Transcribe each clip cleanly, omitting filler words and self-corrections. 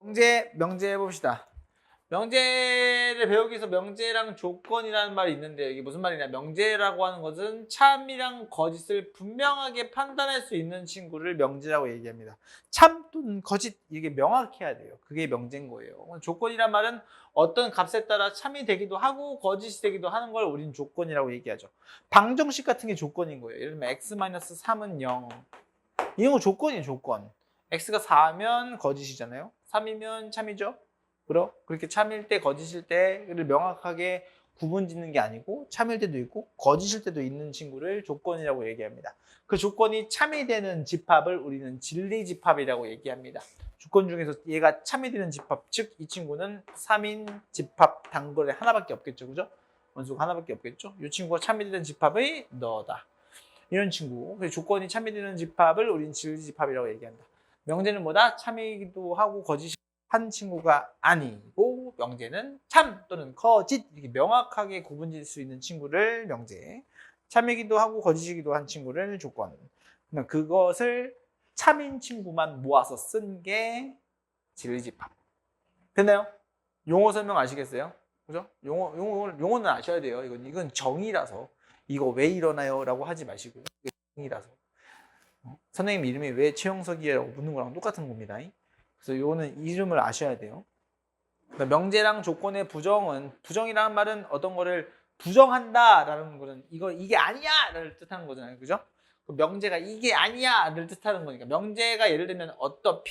명제 해봅시다. 명제를 배우기 위해서 명제랑 조건이라는 말이 있는데 이게 무슨 말이냐. 명제라고 하는 것은 참이랑 거짓을 분명하게 판단할 수 있는 친구를 명제라고 얘기합니다. 참 또는 거짓 이게 명확해야 돼요. 그게 명제인 거예요. 조건이란 말은 어떤 값에 따라 참이 되기도 하고 거짓이 되기도 하는 걸 우리는 조건이라고 얘기하죠. 방정식 같은 게 조건인 거예요. 예를 들면 x-3은 0. 이런 거 조건이에요. 조건. x가 4면 거짓이잖아요. 3이면 참이죠. 그렇게 참일 때 거짓일 때를 명확하게 구분 짓는 게 아니고 참일 때도 있고 거짓일 때도 있는 친구를 조건이라고 얘기합니다. 그 조건이 참이 되는 집합을 우리는 진리집합이라고 얘기합니다. 조건 중에서 얘가 참이 되는 집합, 즉 이 친구는 3인 집합 단거리 하나밖에 없겠죠. 그죠? 원소가 하나밖에 없겠죠. 이 친구가 참이 되는 집합의 너다. 이런 친구. 조건이 참이 되는 집합을 우리는 진리집합이라고 얘기한다. 명제는 뭐다? 참이기도 하고 거짓이 한 친구가 아니고 명제는 참 또는 거짓 이렇게 명확하게 구분질 수 있는 친구를 명제, 참이기도 하고 거짓이기도 한 친구를 조건. 그것을 참인 친구만 모아서 쓴 게 진리집합. 됐나요? 용어 설명 아시겠어요? 그죠? 용어는 아셔야 돼요. 이건 정의라서 이거 왜 일어나요? 라고 하지 마시고 이게 정의라서. 선생님 이름이 왜 최영석이라고 묻는 거랑 똑같은 겁니다. 그래서 이거는 이름을 아셔야 돼요. 명제랑 조건의 부정이라는 말은 어떤 거를 부정한다라는 거는 이게 아니야를 뜻하는 거잖아요. 그죠? 명제가 이게 아니야를 뜻하는 거니까 명제가 예를 들면 어떤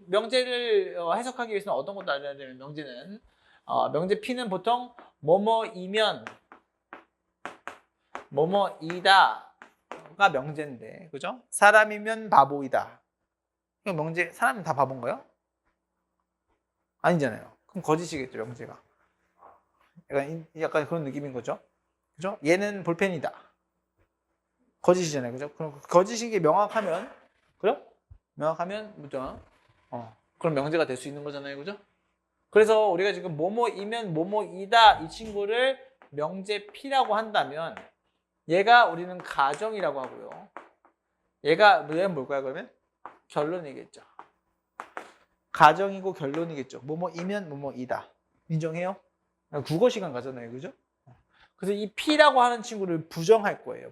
명제를 해석하기 위해서는 어떤 것도 알아야 되면 명제는 명제 P는 보통 뭐뭐이면 뭐뭐이다가 명제인데 그죠? 사람이면 바보이다. 명제 사람이 다 바본가요? 아니잖아요. 그럼 거짓이겠죠, 명제가. 약간 그런 느낌인 거죠. 그죠? 얘는 볼펜이다. 거짓이잖아요. 그죠? 그럼 거짓인 게 명확하면, 그죠? 명확하면, 뭐죠? 그럼 명제가 될 수 있는 거잖아요. 그죠? 그래서 우리가 지금 뭐뭐이면 뭐뭐이다 이 친구를 명제 P라고 한다면 얘가 우리는 가정이라고 하고요. 얘는 뭘까요, 그러면? 결론이겠죠. 가정이고 결론이겠죠. 뭐뭐이면 뭐뭐이다. 인정해요? 국어 시간 가잖아요. 그죠? 그래서 이 P라고 하는 친구를 부정할 거예요.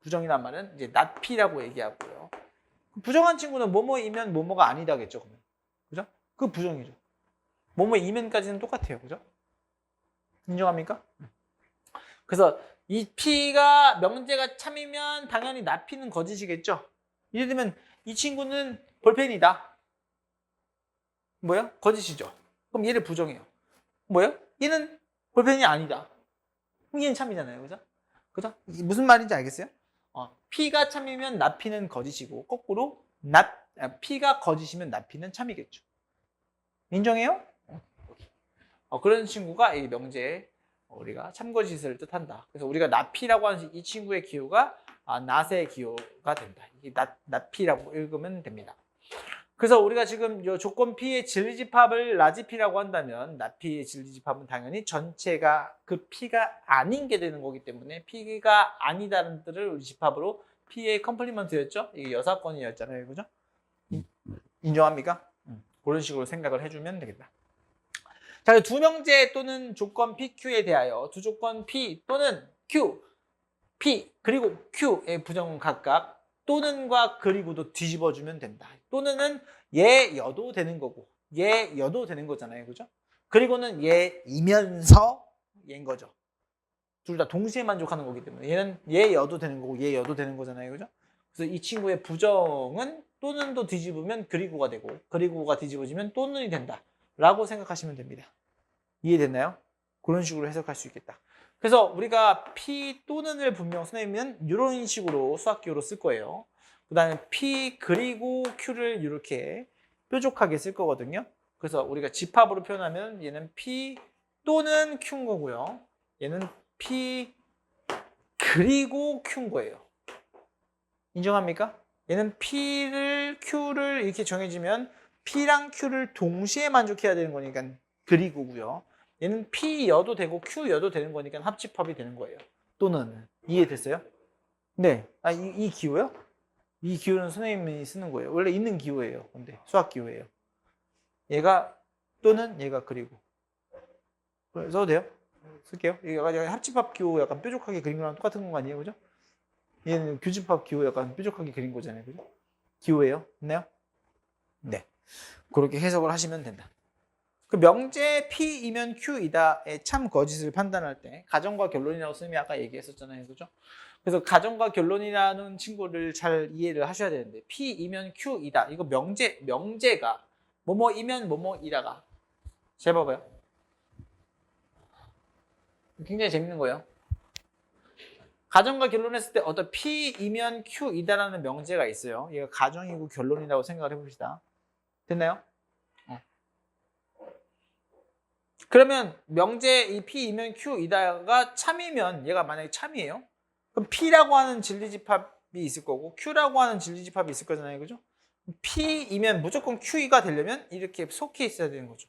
부정이란 말은 이제 not P라고 얘기하고요. 부정한 친구는 뭐뭐이면 뭐뭐가 아니다겠죠. 그러면. 그죠? 그 부정이죠. 뭐뭐이면까지는 똑같아요. 그죠? 인정합니까? 그래서 이 P가 명제가 참이면 당연히 not P는 거짓이겠죠. 예를 들면 이 친구는 볼펜이다. 뭐야? 거짓이죠. 그럼 얘를 부정해요. 뭐야? 얘는 볼펜이 아니다. 그럼 얘는 참이잖아요. 그죠? 그죠? 무슨 말인지 알겠어요? P가 참이면 나피는 거짓이고 거꾸로 P가 거짓이면 나피는 참이겠죠. 인정해요? 그런 친구가 이 명제에 우리가 참거짓을 뜻한다. 그래서 우리가 나피라고 하는 이 친구의 기호가 낫의 기호가 된다. 이게 나피라고 읽으면 됩니다. 그래서 우리가 지금 이 조건 P의 진리집합을 라지 P라고 한다면 나P의 진리집합은 당연히 전체가 그 P가 아닌 게 되는 거기 때문에 P가 아니다는 뜻을 우리 집합으로 P의 컴플리먼트였죠? 이게 여사건이었잖아요. 그죠? 인정합니까? 그런 식으로 생각을 해주면 되겠다. 자, 두 명제 또는 조건 PQ에 대하여 두 조건 P 또는 Q, P 그리고 Q의 부정은 각각 또는과 그리고도 뒤집어주면 된다. 또는은 얘여도 되는 거고 얘여도 되는 거잖아요. 그죠? 그리고는 얘이면서 얘인 거죠. 둘 다 동시에 만족하는 거기 때문에 얘는 얘여도 되는 거고 얘여도 되는 거잖아요. 그죠? 그래서 이 친구의 부정은 또는도 뒤집으면 그리고가 되고 그리고가 뒤집어지면 또는이 된다. 라고 생각하시면 됩니다. 이해됐나요? 그런 식으로 해석할 수 있겠다. 그래서 우리가 P 또는을 분명 선생님은 이런 식으로 수학기호로 쓸 거예요. 그 다음에 P 그리고 Q를 이렇게 뾰족하게 쓸 거거든요. 그래서 우리가 집합으로 표현하면 얘는 P 또는 Q인 거고요. 얘는 P 그리고 Q인 거예요. 인정합니까? 얘는 P를 Q를 이렇게 정해지면 P랑 Q를 동시에 만족해야 되는 거니까 그리고고요. 얘는 P여도 되고 Q여도 되는 거니까 합집합이 되는 거예요. 또는 이해됐어요? 네. 이 기호요? 이 기호는 선생님이 쓰는 거예요. 원래 있는 기호예요. 근데 수학 기호예요. 얘가 또는 얘가 그리고 써도 돼요? 쓸게요. 이게 약간 합집합 기호 약간 뾰족하게 그린 거랑 똑같은 거 아니에요, 그죠? 얘는 교집합 기호 약간 뾰족하게 그린 거잖아요, 그죠? 기호예요, 됐나요? 네, 그렇게 해석을 하시면 된다. 그 명제 P이면 Q이다의 참 거짓을 판단할 때 가정과 결론이라고 쌤이 아까 얘기했었잖아요, 그죠? 그래서 가정과 결론이라는 친구를 잘 이해를 하셔야 되는데 P이면 Q이다. 이거 명제가 뭐뭐이면 뭐뭐이다가 잘 봐봐요. 굉장히 재밌는 거예요. 가정과 결론했을 때 어떤 P이면 Q이다라는 명제가 있어요. 얘가 가정이고 결론이라고 생각을 해봅시다. 됐나요? 그러면 명제 이 P이면 Q이다가 참이면 얘가 만약에 참이에요. 그럼 P라고 하는 진리집합이 있을 거고 Q라고 하는 진리집합이 있을 거잖아요. 그죠? P이면 무조건 Q가 되려면 이렇게 속해 있어야 되는 거죠.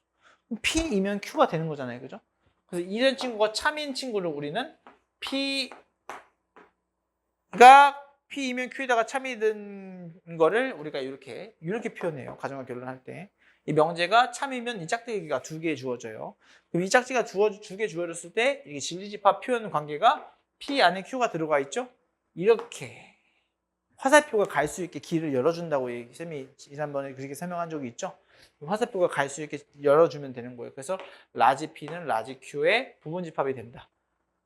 P이면 Q가 되는 거잖아요. 그죠? 그래서 이런 친구가 참인 친구를 우리는 P이면 Q에다가 참이 든 거를 우리가 이렇게 표현해요. 가정과 결론할 때. 이 명제가 참이면 이 짝대기가 2개 주어져요. 그럼 이 짝대기가 2개 주어졌을 때 이게 진리집합 표현 관계가 P 안에 Q가 들어가 있죠? 이렇게 화살표가 갈 수 있게 길을 열어준다고 쌤이 지난번에 그렇게 설명한 적이 있죠? 화살표가 갈 수 있게 열어주면 되는 거예요. 그래서 라지 P는 라지 Q의 부분집합이 된다.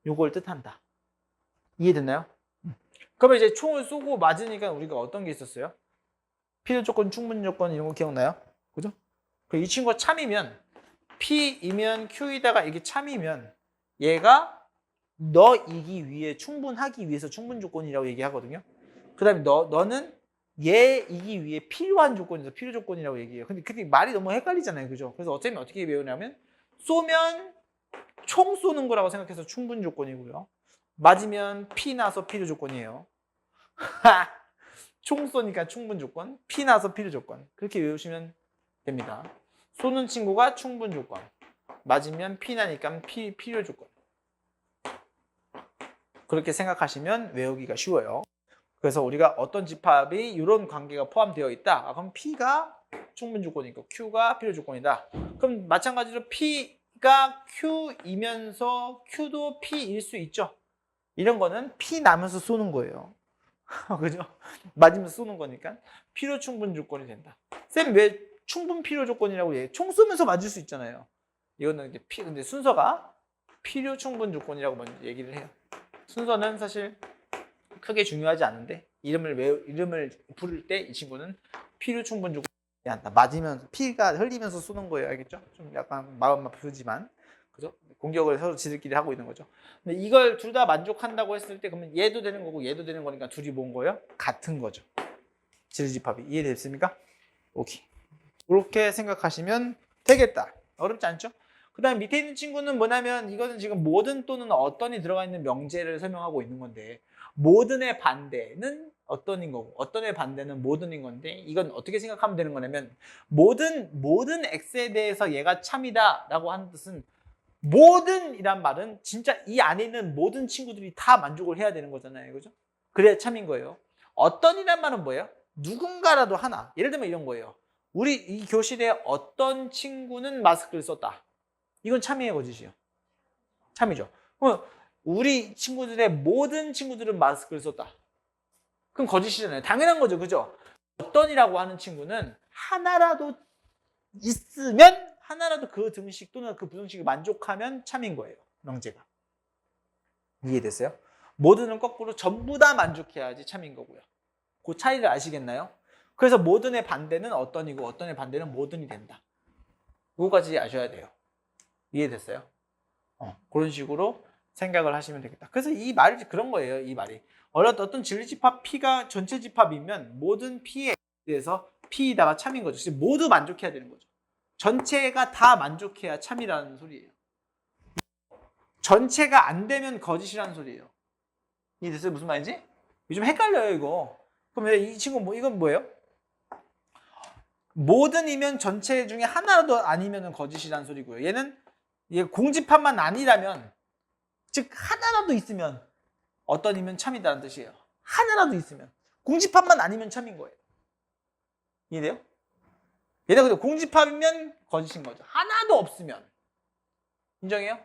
요걸 뜻한다. 이해됐나요? 그러면 이제 총을 쏘고 맞으니까 우리가 어떤 게 있었어요? 필요 조건, 충분 조건 이런 거 기억나요? 그죠? 이 친구가 참이면 P이면 Q이다가 이게 참이면 얘가 너이기 위해 충분하기 위해서 충분 조건이라고 얘기하거든요. 그 다음에 너는 얘이기 위해 필요한 조건이죠. 필요 조건이라고 얘기해요. 근데 그게 말이 너무 헷갈리잖아요. 그죠? 그래서 어떻게 배우냐면 쏘면 총 쏘는 거라고 생각해서 충분 조건이고요. 맞으면 피 나서 필요 조건이에요. 총 쏘니까 충분 조건, 피 나서 필요 조건. 그렇게 외우시면 됩니다. 쏘는 친구가 충분 조건, 맞으면 피 나니까 필요 조건. 그렇게 생각하시면 외우기가 쉬워요. 그래서 우리가 어떤 집합이 이런 관계가 포함되어 있다. 그럼 P가 충분 조건이고 Q가 필요 조건이다. 그럼 마찬가지로 P가 Q이면서 Q도 P일 수 있죠. 이런 거는 P 나면서 쏘는 거예요. 그죠? 맞으면서 쏘는 거니까 필요 충분 조건이 된다. 쌤 왜 충분 필요 조건이라고 얘기해? 총 쏘면서 맞을 수 있잖아요. 이거는 이제 근데 순서가 필요 충분 조건이라고 먼저 얘기를 해요. 순서는 사실 크게 중요하지 않은데 이름을 부를 때 이 친구는 필요 충분 조건이 한다. 맞으면 피가 흘리면서 쏘는 거예요. 알겠죠? 좀 약간 마음 아프지만 그죠? 공격을 서로 지들끼리 하고 있는 거죠. 근데 이걸 둘 다 만족한다고 했을 때 그러면 얘도 되는 거고 얘도 되는 거니까 둘이 뭔 거예요? 같은 거죠. 질집합이 이해됐습니까? 오케이. 그렇게 생각하시면 되겠다. 어렵지 않죠? 그 다음 밑에 있는 친구는 뭐냐면 이거는 지금 모든 또는 어떤이 들어가 있는 명제를 설명하고 있는 건데 모든의 반대는 어떤인 거고 어떤의 반대는 모든인 건데 이건 어떻게 생각하면 되는 거냐면 모든 X에 대해서 얘가 참이다 라고 하는 뜻은 모든이란 말은 진짜 이 안에 있는 모든 친구들이 다 만족을 해야 되는 거잖아요. 그죠? 그래야 참인 거예요. 어떤이란 말은 뭐예요? 누군가라도 하나. 예를 들면 이런 거예요. 우리 이 교실에 어떤 친구는 마스크를 썼다. 이건 참이에요, 거짓이에요? 참이죠. 그럼 우리 친구들의 모든 친구들은 마스크를 썼다. 그럼 거짓이잖아요. 당연한 거죠. 그죠? 어떤이라고 하는 친구는 하나라도 있으면 하나라도 그 등식 또는 그 부등식을 만족하면 참인 거예요. 명제가. 이해됐어요? 모든은 거꾸로 전부 다 만족해야지 참인 거고요. 그 차이를 아시겠나요? 그래서 모든의 반대는 어떤이고 어떤의 반대는 모든이 된다. 그거까지 아셔야 돼요. 이해됐어요? 그런 식으로 생각을 하시면 되겠다. 그래서 이 말이 그런 거예요. 이 말이. 어떤 진리집합 P가 전체 집합이면 모든 P에 대해서 P에다가 참인 거죠. 모두 만족해야 되는 거죠. 전체가 다 만족해야 참이라는 소리예요. 전체가 안 되면 거짓이라는 소리예요. 이해됐어요? 무슨 말인지? 요즘 헷갈려요, 이거. 그럼 이 친구 이건 뭐예요? 모든이면 전체 중에 하나라도 아니면 거짓이라는 소리고요. 얘는 공집합만 아니라면, 즉 하나라도 있으면 어떤이면 참이다라는 뜻이에요. 하나라도 있으면. 공집합만 아니면 참인 거예요. 이해돼요? 얘는 그냥 공집합이면 거짓인 거죠. 하나도 없으면. 인정해요?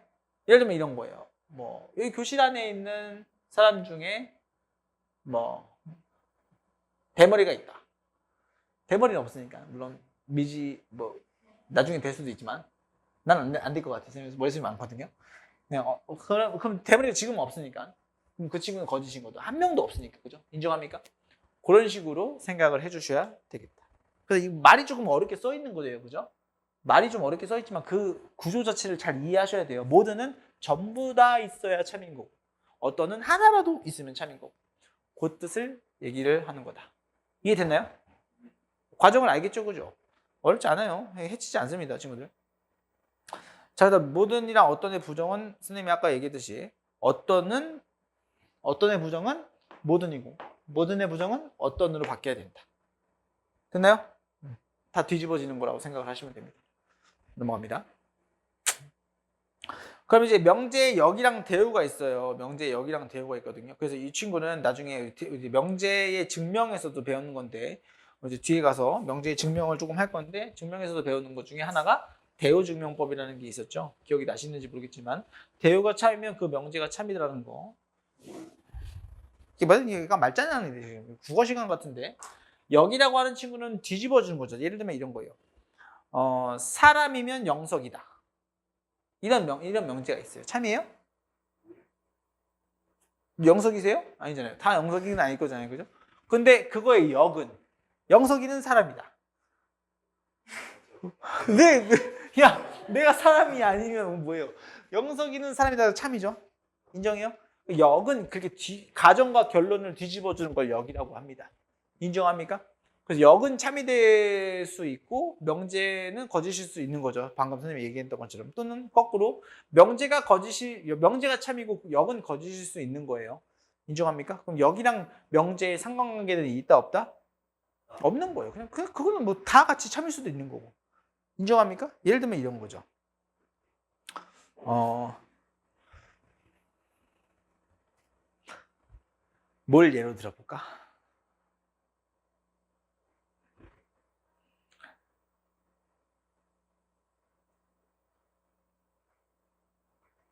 예를 들면 이런 거예요. 뭐 여기 교실 안에 있는 사람 중에 뭐 대머리가 있다. 대머리는 없으니까 물론 미지 뭐 나중에 될 수도 있지만 난 안 될 것 같아서 머리숱이 많거든요. 그냥 그럼 대머리가 지금 없으니까 그럼 그 친구는 거짓인 거죠. 한 명도 없으니까 그죠? 인정합니까? 그런 식으로 생각을 해주셔야 되겠다. 그래서 이 말이 조금 어렵게 써 있는 거예요, 그죠? 말이 좀 어렵게 써 있지만 그 구조 자체를 잘 이해하셔야 돼요. 모드는 전부 다 있어야 참인 거고, 어떤은 하나라도 있으면 참인 거고, 그 뜻을 얘기를 하는 거다. 이해됐나요? 과정을 알겠죠, 그죠? 어렵지 않아요. 해치지 않습니다, 친구들. 자, 그다음 모든이랑 어떤의 부정은 선생님이 아까 얘기했듯이 어떤의 부정은 모든이고 모든의 부정은 어떤으로 바뀌어야 된다. 됐나요? 다 뒤집어지는 거라고 생각을 하시면 됩니다. 넘어갑니다. 그럼 이제 명제의 역이랑 대우가 있어요. 명제의 역이랑 대우가 있거든요. 그래서 이 친구는 나중에 명제의 증명에서도 배우는 건데 이제 뒤에 가서 명제의 증명을 조금 할 건데 증명에서도 배우는 것 중에 하나가 대우 증명법이라는 게 있었죠. 기억이 나시는지 모르겠지만 대우가 참이면 그 명제가 참이라는 거. 이게 맞은 얘기가 말장난이에요. 국어 시간 같은데 역이라고 하는 친구는 뒤집어주는 거죠. 예를 들면 이런 거예요. 사람이면 영석이다. 이런 명제가 있어요. 참이에요? 영석이세요? 아니잖아요. 다 영석이는 아닐 거잖아요. 그죠? 근데 그거의 역은 영석이는 사람이다. 내가 사람이 아니면 뭐예요? 영석이는 사람이다. 참이죠. 인정해요? 역은 그렇게 가정과 결론을 뒤집어주는 걸 역이라고 합니다. 인정합니까? 그래서 역은 참이 될 수 있고 명제는 거짓일 수 있는 거죠. 방금 선생님이 얘기했던 것처럼. 또는 거꾸로 명제가 참이고 역은 거짓일 수 있는 거예요. 인정합니까? 그럼 역이랑 명제의 상관관계는 있다 없다? 없는 거예요. 그냥 그거는 뭐 다 같이 참일 수도 있는 거고. 인정합니까? 예를 들면 이런 거죠. 뭘 예로 들어볼까?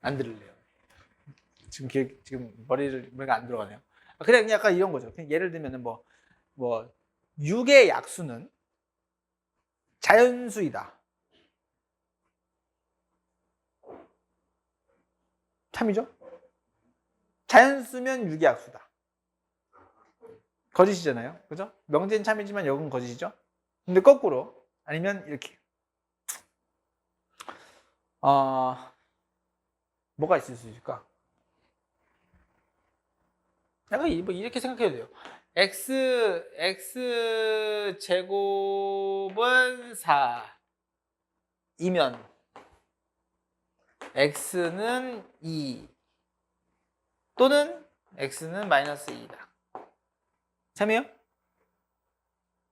안 들을래요. 지금 머리가 안 들어가네요. 그냥 약간 이런 거죠. 그냥 예를 들면은 뭐 6의 약수는 자연수이다. 참이죠? 자연수면 6의 약수다. 거짓이잖아요. 그죠? 명제는 참이지만 역은 거짓이죠. 근데 거꾸로 아니면 이렇게 뭐가 있을 수 있을까? 약간 뭐 이렇게 생각해도 돼요. x 제곱은 4이면 x는 2 또는 x는 마이너스 2다. 참이에요?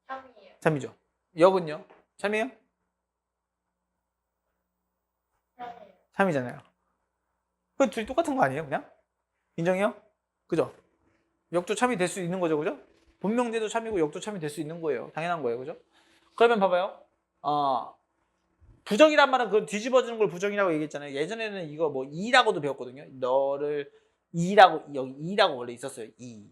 참이에요. 참이죠. 역은요? 참이에요? 참이에요. 참이잖아요. 그 둘이 똑같은 거 아니에요, 그냥? 인정해요? 그죠? 역도 참이 될 수 있는 거죠, 그죠? 본명제도 참이고 역도 참이 될 수 있는 거예요. 당연한 거예요, 그죠? 그러면 봐봐요. 부정이란 말은 그 뒤집어주는 걸 부정이라고 얘기했잖아요. 예전에는 이거 뭐 2라고도 배웠거든요. 너를 2라고 여기 2라고 원래 있었어요. 2.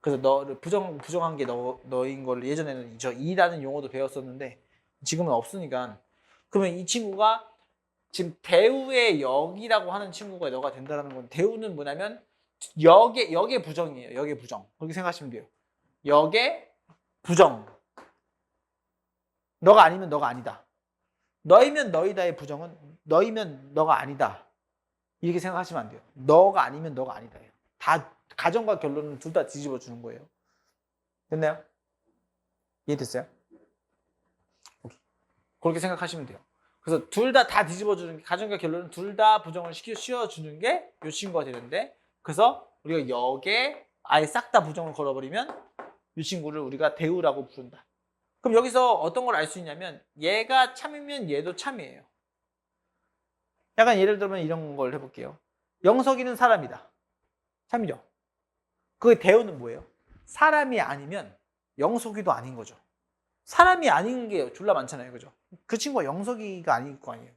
그래서 너를 부정한 게 너인 걸 예전에는 저 2라는 용어도 배웠었는데 지금은 없으니까 그러면 이 친구가 지금 대우의 역이라고 하는 친구가 너가 된다는 건 대우는 뭐냐면 역의 부정이에요. 역의 부정. 그렇게 생각하시면 돼요. 역의 부정. 너가 아니면 너가 아니다. 너이면 너이다의 부정은 너이면 너가 아니다. 이렇게 생각하시면 안 돼요. 너가 아니면 너가 아니다. 다 가정과 결론은 둘 다 뒤집어 주는 거예요. 됐나요? 이해됐어요? 그렇게 생각하시면 돼요. 그래서 둘 다 뒤집어 주는 게 가정과 결론은 둘 다 부정을 씌워 주는 게 이 친구가 되는데 그래서 우리가 역에 아예 싹 다 부정을 걸어버리면 이 친구를 우리가 대우라고 부른다. 그럼 여기서 어떤 걸 알 수 있냐면 얘가 참이면 얘도 참이에요. 약간 예를 들면 이런 걸 해볼게요. 영석이는 사람이다. 참이죠. 그 대우는 뭐예요? 사람이 아니면 영석이도 아닌 거죠. 사람이 아닌 게 졸라 많잖아요. 그죠? 그 친구가 영석이가 아닐 거 아니에요.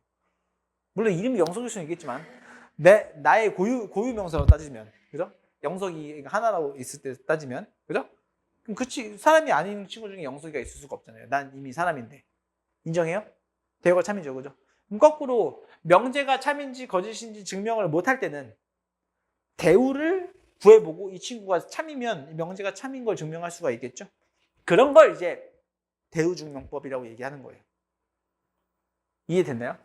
물론 이름이 영석일 수는 있겠지만 나의 고유 명사로 따지면 그죠? 영석이 하나라고 있을 때 따지면 그죠? 그럼 사람이 아닌 친구 중에 영석이가 있을 수가 없잖아요. 난 이미 사람인데. 인정해요? 대우가 참이죠. 그죠? 그럼 거꾸로 명제가 참인지 거짓인지 증명을 못할 때는 대우를 구해보고 이 친구가 참이면 명제가 참인 걸 증명할 수가 있겠죠? 그런 걸 이제 대우증명법이라고 얘기하는 거예요. 이해됐나요?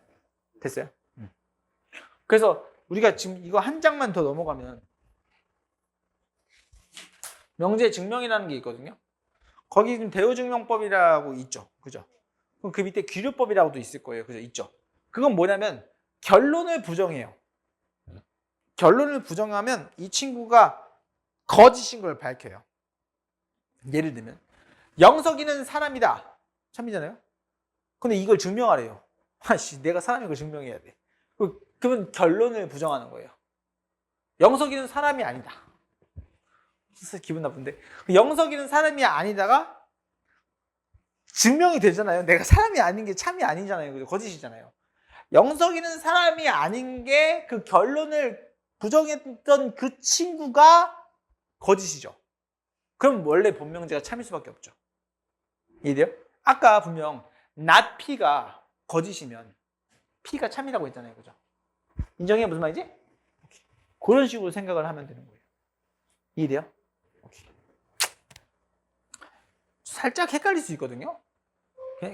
됐어요? 그래서 우리가 지금 이거 한 장만 더 넘어가면 명제 증명이라는 게 있거든요. 거기 지금 대우증명법이라고 있죠. 그죠? 그럼 그 밑에 귀류법이라고도 있을 거예요. 그죠? 있죠. 그건 뭐냐면 결론을 부정해요. 결론을 부정하면 이 친구가 거짓인 걸 밝혀요. 예를 들면 영석이는 사람이다. 참이잖아요. 근데 이걸 증명하래요. 아씨, 내가 사람인 걸 증명해야 돼. 그러면 결론을 부정하는 거예요. 영석이는 사람이 아니다. 기분 나쁜데. 영석이는 사람이 아니다가 증명이 되잖아요. 내가 사람이 아닌 게 참이 아니잖아요. 거짓이잖아요. 영석이는 사람이 아닌 게 그 결론을 부정했던 그 친구가 거짓이죠. 그럼 원래 본명제가 참일 수밖에 없죠. 이해돼요? 아까 분명 not P가 거짓이면 P가 참이라고 했잖아요. 그죠? 인정해? 무슨 말이지? 오케이. 그런 식으로 생각을 하면 되는 거예요. 이해돼요? 오케이. 살짝 헷갈릴 수 있거든요.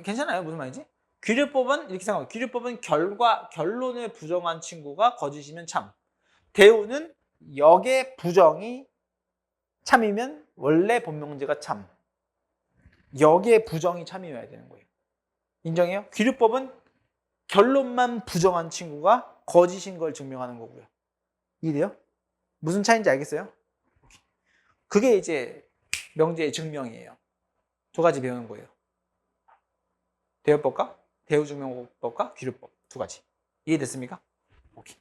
괜찮아요? 무슨 말이지? 귀류법은 이렇게 생각해요. 귀류법은 결론을 부정한 친구가 거짓이면 참. 대우는 역의 부정이 참이면 원래 본명제가 참. 역의 부정이 참이어야 되는 거예요. 인정해요? 귀류법은 결론만 부정한 친구가 거짓인 걸 증명하는 거고요. 이해돼요? 무슨 차이인지 알겠어요? 그게 이제 명제의 증명이에요. 두 가지 배우는 거예요. 대우법과 대우증명법과 귀류법 두 가지. 이해됐습니까? 오케이.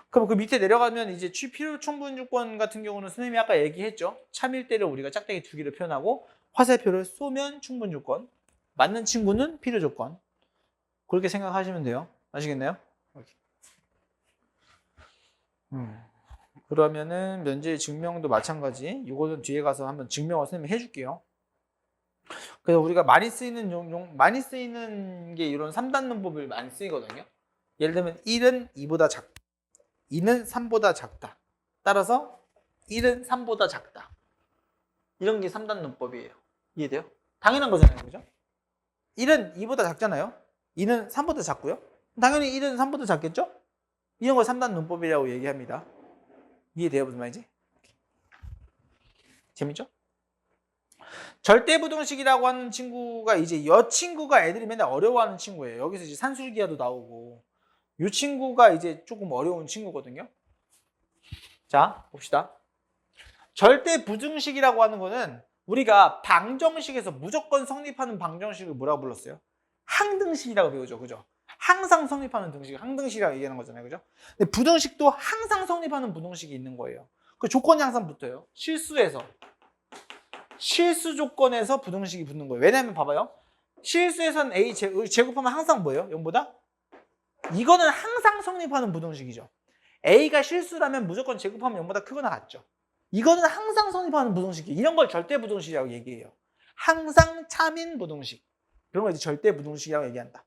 그럼 그 밑에 내려가면 이제 필요 충분 조건 같은 경우는 선생님이 아까 얘기했죠. 참일 때를 우리가 짝대기 두 개를 표현하고 화살표를 쏘면 충분 조건, 맞는 친구는 필요 조건. 그렇게 생각하시면 돼요. 아시겠나요? 그러면은 면제 증명도 마찬가지. 이거는 뒤에 가서 한번 증명을 선생님이 해줄게요. 그래서 우리가 많이 쓰이는 게 이런 3단 문법을 많이 쓰이거든요. 예를 들면 1은 2보다 작다. 2는 3보다 작다. 따라서 1은 3보다 작다. 이런 게 3단 문법이에요. 이해돼요? 당연한 거잖아요. 그죠? 1은 2보다 작잖아요. 2는 3보다 작고요. 당연히 1은 3보다 작겠죠? 이런 걸 3단 문법이라고 얘기합니다. 이해돼요? 무슨 말인지? 재밌죠? 절대부등식이라고 하는 친구가 이제 이 친구가 애들이 맨날 어려워하는 친구예요. 여기서 이제 산술기하도 나오고 이 친구가 이제 조금 어려운 친구거든요. 자, 봅시다. 절대부등식이라고 하는 거는 우리가 방정식에서 무조건 성립하는 방정식을 뭐라고 불렀어요? 항등식이라고 배우죠. 그죠? 항상 성립하는 등식, 항등식이라고 얘기하는 거잖아요. 그죠? 근데 부등식도 항상 성립하는 부등식이 있는 거예요. 그 조건이 항상 붙어요. 실수 조건에서 부등식이 붙는 거예요. 왜냐면 봐봐요. 실수에선 A 제곱하면 항상 뭐예요? 0보다? 이거는 항상 성립하는 부등식이죠. A가 실수라면 무조건 제곱하면 0보다 크거나 같죠. 이거는 항상 성립하는 부등식이에요. 이런 걸 절대부등식이라고 얘기해요. 항상 참인 부등식. 이런 걸 이제 절대부등식이라고 얘기한다.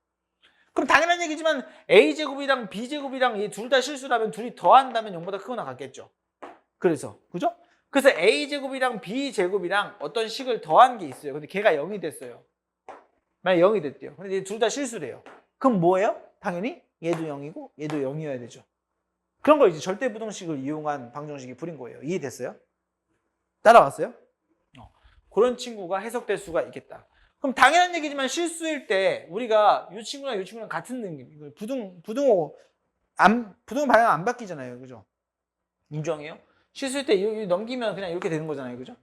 그럼 당연한 얘기지만 A제곱이랑 B제곱이랑 둘 다 실수라면 둘이 더한다면 0보다 크거나 같겠죠. 그래서 그죠? 그래서 A제곱이랑 B제곱이랑 어떤 식을 더한 게 있어요. 근데 걔가 0이 됐어요. 만약 0이 됐대요. 근데 둘 다 실수래요. 그럼 뭐예요? 당연히 얘도 0이고 얘도 0이어야 되죠. 그런 걸 이제 절대부등식을 이용한 방정식이 부린 거예요. 이해됐어요? 따라왔어요? 그런 친구가 해석될 수가 있겠다. 그럼 당연한 얘기지만 실수일 때 우리가 이 친구랑 이 친구랑 같은 느낌, 부등호 방향 안 바뀌잖아요. 그죠? 인정해요? 실수일 때 넘기면 그냥 이렇게 되는 거잖아요. 그죠?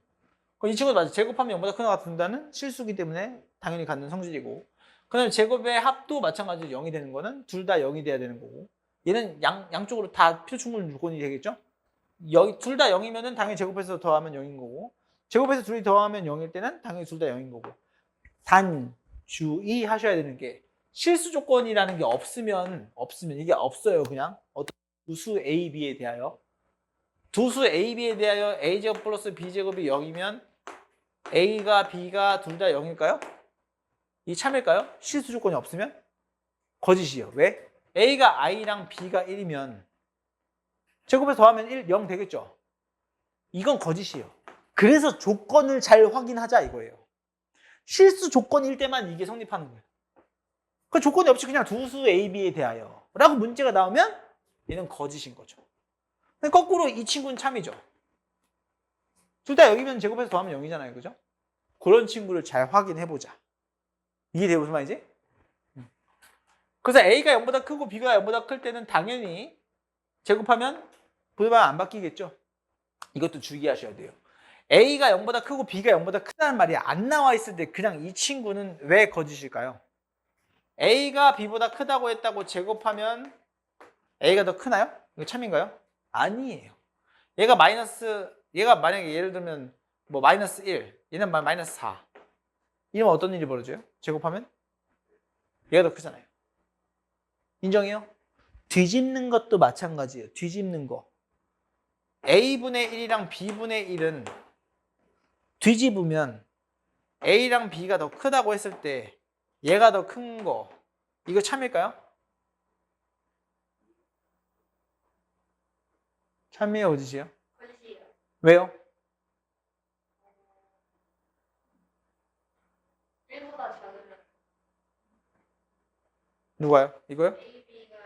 그럼 이 친구도 맞아. 제곱하면 0보다 크거나 같은다는 실수기 때문에 당연히 갖는 성질이고, 그 다음에 제곱의 합도 마찬가지로 0이 되는 거는 둘 다 0이 돼야 되는 거고, 얘는 양쪽으로 다 필요충분 조건이 되겠죠? 둘 다 0이면은 당연히 제곱해서 더하면 0인 거고, 제곱해서 둘이 더하면 0일 때는 당연히 둘 다 0인 거고, 단 주의하셔야 되는 게 실수 조건이라는 게 없으면 이게 없어요. 그냥 어떤 두수 A, B에 대하여 두수 A, B에 대하여 A제곱 플러스 B제곱이 0이면 A가 B가 둘 다 0일까요? 이 참일까요? 실수 조건이 없으면? 거짓이요. 왜? A가 I랑 B가 1이면 제곱해서 더하면 1, 0 되겠죠? 이건 거짓이에요. 그래서 조건을 잘 확인하자 이거예요. 실수 조건일 때만 이게 성립하는 거예요. 그 조건이 없이 그냥 두수 A, B에 대하여 라고 문제가 나오면 얘는 거짓인 거죠. 근데 거꾸로 이 친구는 참이죠. 둘 다 여기면 제곱해서 더하면 0이잖아요. 그죠? 그런 친구를 잘 확인해보자. 이게 되게 무슨 말이지? 그래서 A가 0보다 크고 B가 0보다 클 때는 당연히 제곱하면 부등호가 안 바뀌겠죠. 이것도 주의하셔야 돼요. A가 0보다 크고 B가 0보다 크다는 말이 안 나와 있을 때 그냥 이 친구는 왜 거짓일까요? A가 B보다 크다고 했다고 제곱하면 A가 더 크나요? 이거 참인가요? 아니에요. 얘가 만약에 예를 들면 뭐 마이너스 1, 얘는 마이너스 4. 이러면 어떤 일이 벌어져요? 제곱하면? 얘가 더 크잖아요. 인정해요? 뒤집는 것도 마찬가지예요. 뒤집는 거. A분의 1이랑 B분의 1은 뒤집으면 A랑 B가 더 크다고 했을 때 얘가 더 큰 거. 이거 참일까요? 참이에요, 거짓이에요? 거짓이에요. 왜요? 1보다 작으면 누가요? 이거요? A, B가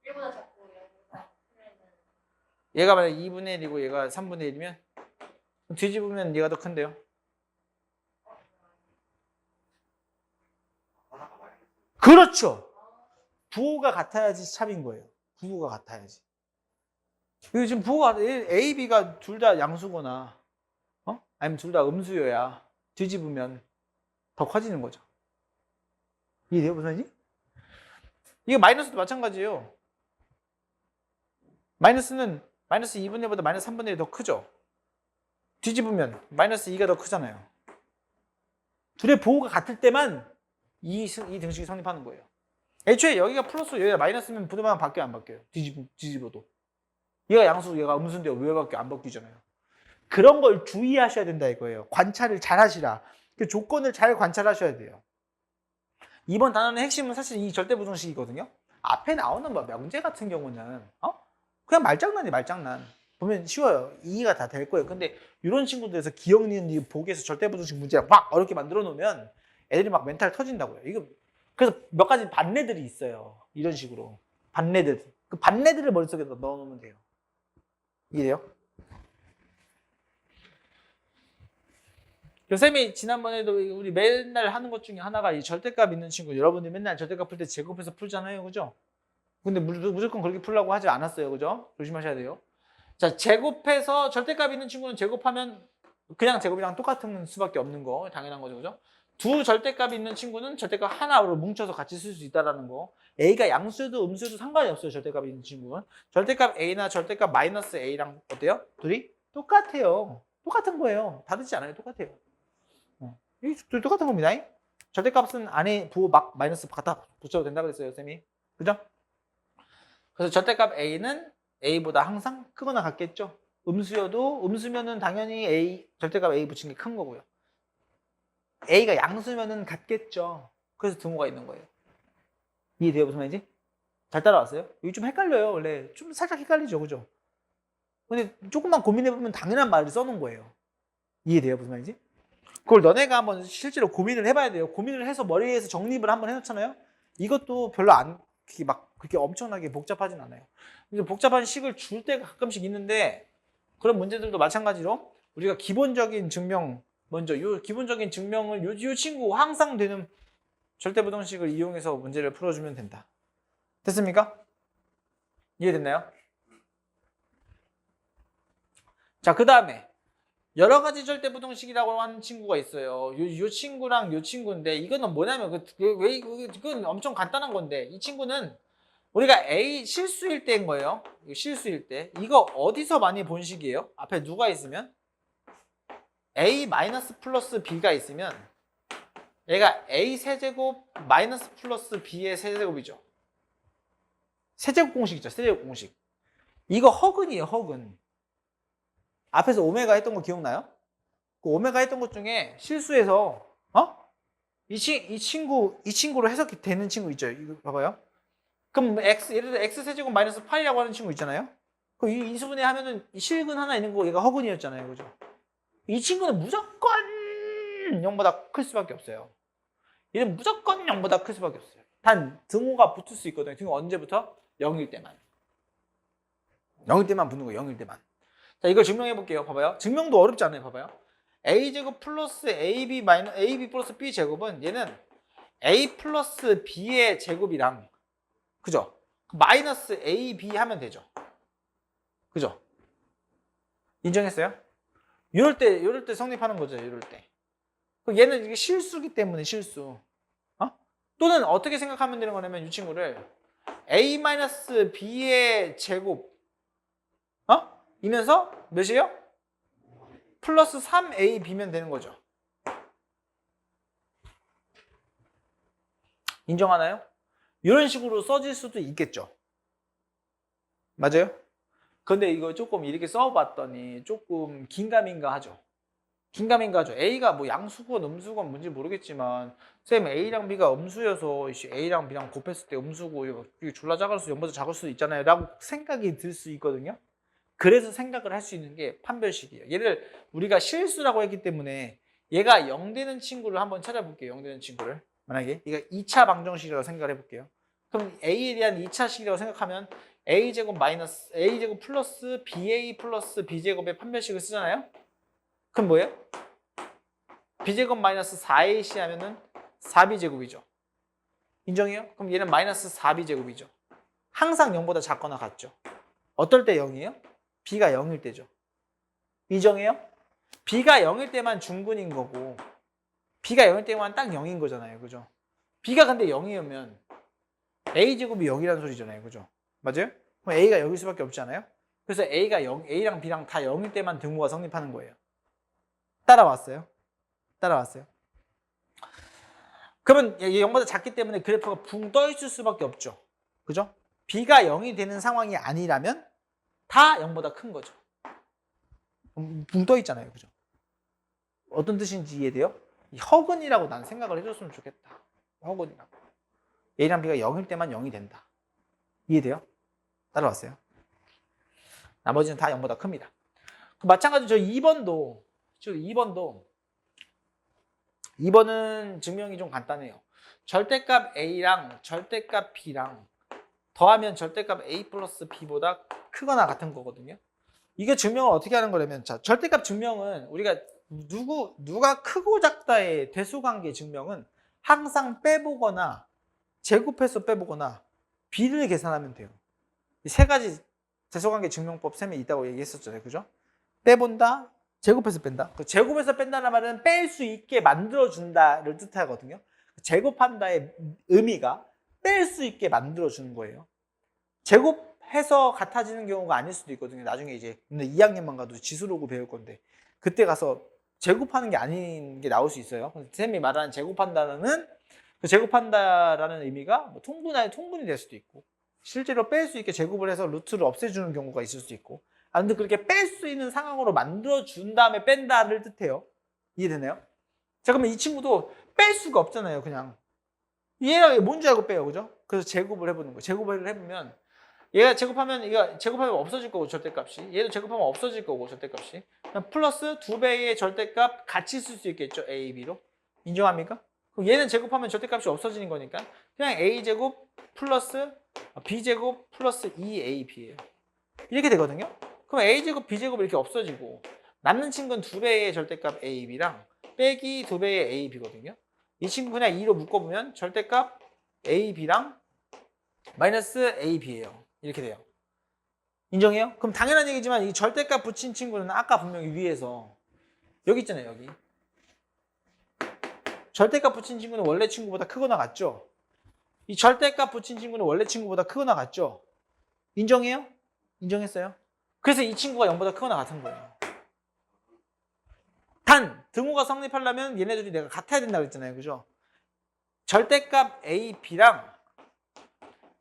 1보다 작고 0보다 크면은 얘가 만약 2분의 1이고 얘가 3분의 1이면 뒤집으면 얘가 더 큰데요. 그렇죠. 부호가 같아야지 참인 거예요. 부호가 같아야지. 이거 지금 부호가 A, B가 둘 다 양수거나 아니면 둘 다 음수여야 뒤집으면 더 커지는 거죠. 이해돼요? 무슨 말인지? 이게 마이너스도 마찬가지예요. 마이너스는 마이너스 2분의 1보다 마이너스 3분의 1이 더 크죠. 뒤집으면 마이너스 2가 더 크잖아요. 둘의 부호가 같을 때만 이 등식이 성립하는 거예요. 애초에 여기가 플러스 여기가 마이너스면 부등호가 바뀌어요, 안 바뀌어요? 뒤집어도. 얘가 양수, 얘가 음수인데 왜 바뀌어요? 안 바뀌잖아요. 그런 걸 주의하셔야 된다 이거예요. 관찰을 잘 하시라. 그 조건을 잘 관찰하셔야 돼요. 이번 단원의 핵심은 사실 이 절대부등식이거든요. 앞에 나오는 뭐 명제 같은 경우는 그냥 말장난이 말장난. 보면 쉬워요. 이해가 다 될 거예요. 근데 이런 친구들에서 기억 니은 보기에서 절대부등식 문제를 막 어렵게 만들어 놓으면 애들이 막 멘탈 터진다고요. 이거 그래서 몇 가지 반례들이 있어요. 이런 식으로 반례들. 그 반례들을 머릿속에 넣어놓으면 돼요. 이해돼요? 쌤이 지난번에도 우리 맨날 하는 것 중에 하나가 이 절대값 있는 친구, 여러분들 맨날 절대값 풀 때 제곱해서 풀잖아요, 그죠? 근데 무조건 그렇게 풀라고 하지 않았어요, 그죠? 조심하셔야 돼요. 자, 제곱해서 절대값 있는 친구는 제곱하면 그냥 제곱이랑 똑같은 수밖에 없는 거 당연한 거죠, 그죠? 두 절대값이 있는 친구는 절대값 하나로 뭉쳐서 같이 쓸 수 있다라는 거. A가 양수여도 음수여도 상관이 없어요, 절대값이 있는 친구는. 절대값 A나 절대값 마이너스 A랑 어때요? 둘이 똑같아요. 똑같은 거예요. 다르지 않아요, 똑같아요. 이 둘 똑같은 겁니다. 절대값은 안에 부호 막 마이너스 갖다 붙여도 된다고 그랬어요, 쌤이. 그죠? 그래서 절대값 A는 A보다 항상 크거나 같겠죠. 음수면은 당연히 절대값 A 붙인 게 큰 거고요. A가 양수면은 같겠죠. 그래서 등호가 있는 거예요. 이해돼요? 무슨 말인지? 잘 따라왔어요? 이거 좀 헷갈려요, 원래. 좀 살짝 헷갈리죠, 그죠? 근데 조금만 고민해보면 당연한 말을 써놓은 거예요. 이해돼요? 무슨 말인지? 그걸 너네가 한번 실제로 고민을 해봐야 돼요. 고민을 해서 머리에서 정립을 한번 해놓잖아요. 이것도 별로 그렇게 엄청나게 복잡하진 않아요. 근데 복잡한 식을 줄 때가 가끔씩 있는데 그런 문제들도 마찬가지로 우리가 기본적인 증명 먼저 요 기본적인 증명을 요 친구 항상 되는 절대부등식을 이용해서 문제를 풀어주면 된다. 됐습니까? 이해됐나요? 자, 그 다음에 여러 가지 절대부등식이라고 하는 친구가 있어요. 요 친구랑 요 친구인데 이거는 뭐냐면 그건 엄청 간단한 건데 이 친구는 우리가 A 실수일 때인 거예요. 실수일 때. 이거 어디서 많이 본 식이에요? 앞에 누가 있으면? a 마이너스 플러스 b가 있으면 얘가 a 세제곱 마이너스 플러스 b의 세제곱이죠. 세제곱 공식이죠. 세제곱 공식. 이거 허근이에요. 허근. 앞에서 오메가 했던 거 기억나요? 그 오메가 했던 것 중에 실수해서 이 친구로 해석이 되는 친구 있죠. 이거 봐봐요. 그럼 x 예를 들어 x 세제곱 마이너스 파이라고 하는 친구 있잖아요. 그 이 수분에 하면은 실근 하나 있는 거 얘가 허근이었잖아요. 그죠? 이 친구는 무조건 0보다 클 수밖에 없어요. 얘는 무조건 0보다 클 수밖에 없어요. 단 등호가 붙을 수 있거든요. 등호 언제부터? 0일 때만. 0일 때만 붙는 거예요. 0일 때만. 자, 이걸 증명해 볼게요. 봐봐요. 증명도 어렵지 않아요. 봐봐요. a제곱 플러스 ab 플러스 b 제곱은 얘는 a 플러스 b의 제곱이랑 그죠? 마이너스 ab 하면 되죠. 그죠? 인정했어요? 이럴 때 성립하는 거죠. 이럴 때. 얘는 이게 실수기 때문에 실수. 또는 어떻게 생각하면 되는 거냐면 이 친구를 a 마이너스 b의 제곱 이면서 몇이에요? 플러스 3ab면 되는 거죠. 인정하나요? 이런 식으로 써질 수도 있겠죠. 맞아요? 근데 이거 조금 이렇게 써봤더니 조금 긴가민가 하죠. 긴가민가 하죠. A가 뭐 양수건 음수건 뭔지 모르겠지만 쌤 A랑 B가 음수여서 A랑 B랑 곱했을 때 음수고 이거 졸라 작을 수 0보다 작을 수도 있잖아요 라고 생각이 들 수 있거든요. 그래서 생각을 할 수 있는 게 판별식이에요. 얘를 우리가 실수라고 했기 때문에 얘가 0 되는 친구를 한번 찾아볼게요. 0 되는 친구를. 만약에 이거 2차 방정식이라고 생각을 해볼게요. 그럼 A에 대한 2차식이라고 생각하면 A제곱 플러스 BA 플러스 B제곱의 판별식을 쓰잖아요. 그럼 뭐예요? B제곱 마이너스 4AC 하면은 4B제곱이죠. 인정해요? 그럼 얘는 마이너스 4B제곱이죠. 항상 0보다 작거나 같죠. 어떨 때 0이에요? B가 0일 때죠. 인정해요? B가 0일 때만 중근인 거고 B가 0일 때만 딱 0인 거잖아요. 그죠? B가 근데 0이면 A제곱이 0이라는 소리잖아요. 그죠? 맞아요? 그럼 A가 0일 수밖에 없지 않아요? 그래서 A랑 B랑 다 0일 때만 등호가 성립하는 거예요. 따라왔어요? 따라왔어요? 그러면 0보다 작기 때문에 그래프가 붕 떠 있을 수밖에 없죠. 그죠? B가 0이 되는 상황이 아니라면 다 0보다 큰 거죠. 붕 떠 있잖아요. 그죠? 어떤 뜻인지 이해돼요? 허근이라고 난 생각을 해줬으면 좋겠다. 허근이라고. A랑 B가 0일 때만 0이 된다. 이해돼요? 따라왔어요? 나머지는 다 0보다 큽니다. 마찬가지로 2번은 증명이 좀 간단해요. 절대값 A랑 절대값 B랑 더하면 절대값 A 플러스 B보다 크거나 같은 거거든요. 이게 증명을 어떻게 하는 거냐면 자, 절대값 증명은 우리가 누가 크고 작다의 대수관계 증명은 항상 빼보거나 제곱해서 빼보거나 B를 계산하면 돼요. 이 세 가지 대수관계 증명법 셈에 있다고 얘기했었잖아요. 그죠? 빼본다, 제곱해서 뺀다. 그 제곱해서 뺀다는 말은 뺄 수 있게 만들어준다를 뜻하거든요. 제곱한다의 의미가 뺄 수 있게 만들어주는 거예요. 제곱해서 같아지는 경우가 아닐 수도 있거든요. 나중에 이제 2학년만 가도 지수로그 배울 건데 그때 가서 제곱하는 게 아닌 게 나올 수 있어요. 쌤이 말하는 제곱한다는 그 제곱한다라는 의미가 뭐 통분이 될 수도 있고 실제로 뺄 수 있게 제곱을 해서 루트를 없애주는 경우가 있을 수도 있고 근데 그렇게 뺄 수 있는 상황으로 만들어준 다음에 뺀다를 뜻해요. 이해되나요? 자, 그러면 이 친구도 뺄 수가 없잖아요. 그냥 얘가 뭔지 알고 빼요. 그죠? 그래서 제곱을 해보는 거예요. 제곱을 해보면 얘가 제곱하면 없어질 거고 절대값이 얘도 제곱하면 없어질 거고 절대값이 플러스 2배의 절대값 같이 쓸 수 있겠죠. A, B로 인정합니까? 그럼 얘는 제곱하면 절대값이 없어지는 거니까 그냥 A제곱 플러스 B제곱 플러스 2AB예요. 이렇게 되거든요. 그럼 A제곱 B제곱 이렇게 없어지고 남는 친구는 2배의 절대값 AB랑 빼기 2배의 AB거든요. 이 친구 그냥 2로 묶어보면 절대값 AB랑 마이너스 AB예요. 이렇게 돼요. 인정해요? 그럼 당연한 얘기지만 이 절대값 붙인 친구는 아까 분명히 위에서 여기 있잖아요. 여기 절대값 붙인 친구는 원래 친구보다 크거나 같죠? 이 절대값 붙인 친구는 원래 친구보다 크거나 같죠? 인정해요? 인정했어요? 그래서 이 친구가 0보다 크거나 같은 거예요. 단 등호가 성립하려면 얘네들이 내가 같아야 된다고 했잖아요. 그죠? 절대값 A, B랑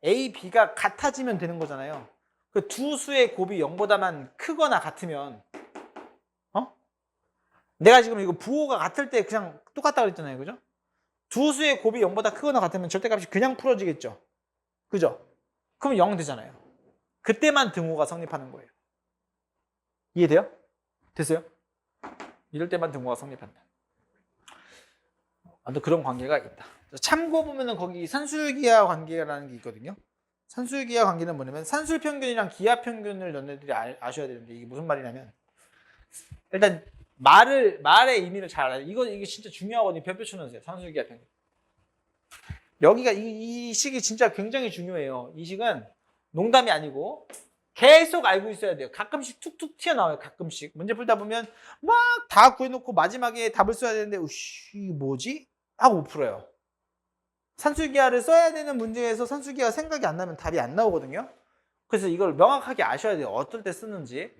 A, B가 같아지면 되는 거잖아요. 그 두 수의 곱이 0보다만 크거나 같으면 내가 지금 이거 부호가 같을 때 그냥 똑같다 그랬잖아요. 그죠? 두 수의 곱이 0보다 크거나 같으면 절대값이 그냥 풀어지겠죠. 그죠? 그럼 0 되잖아요. 그때만 등호가 성립하는 거예요. 이해돼요? 됐어요? 이럴 때만 등호가 성립한다. 아무튼 그런 관계가 있다. 참고 보면은 거기 산술기하 관계라는 게 있거든요. 산술기하 관계는 뭐냐면 산술평균이랑 기하평균을 너네들이 아셔야 되는데 이게 무슨 말이냐면 일단 말의 의미를 잘 알아요. 이게 진짜 중요하거든요. 별표 쳐놓으세요. 산술기하평균. 여기가 이 식이 진짜 굉장히 중요해요. 이 식은 농담이 아니고 계속 알고 있어야 돼요. 가끔씩 툭툭 튀어나와요. 가끔씩. 문제 풀다 보면 막 다 구해놓고 마지막에 답을 써야 되는데 우씨 뭐지? 하고 못 풀어요. 산술기하를 써야 되는 문제에서 산술기하 생각이 안 나면 답이 안 나오거든요. 그래서 이걸 명확하게 아셔야 돼요. 어떨 때 쓰는지.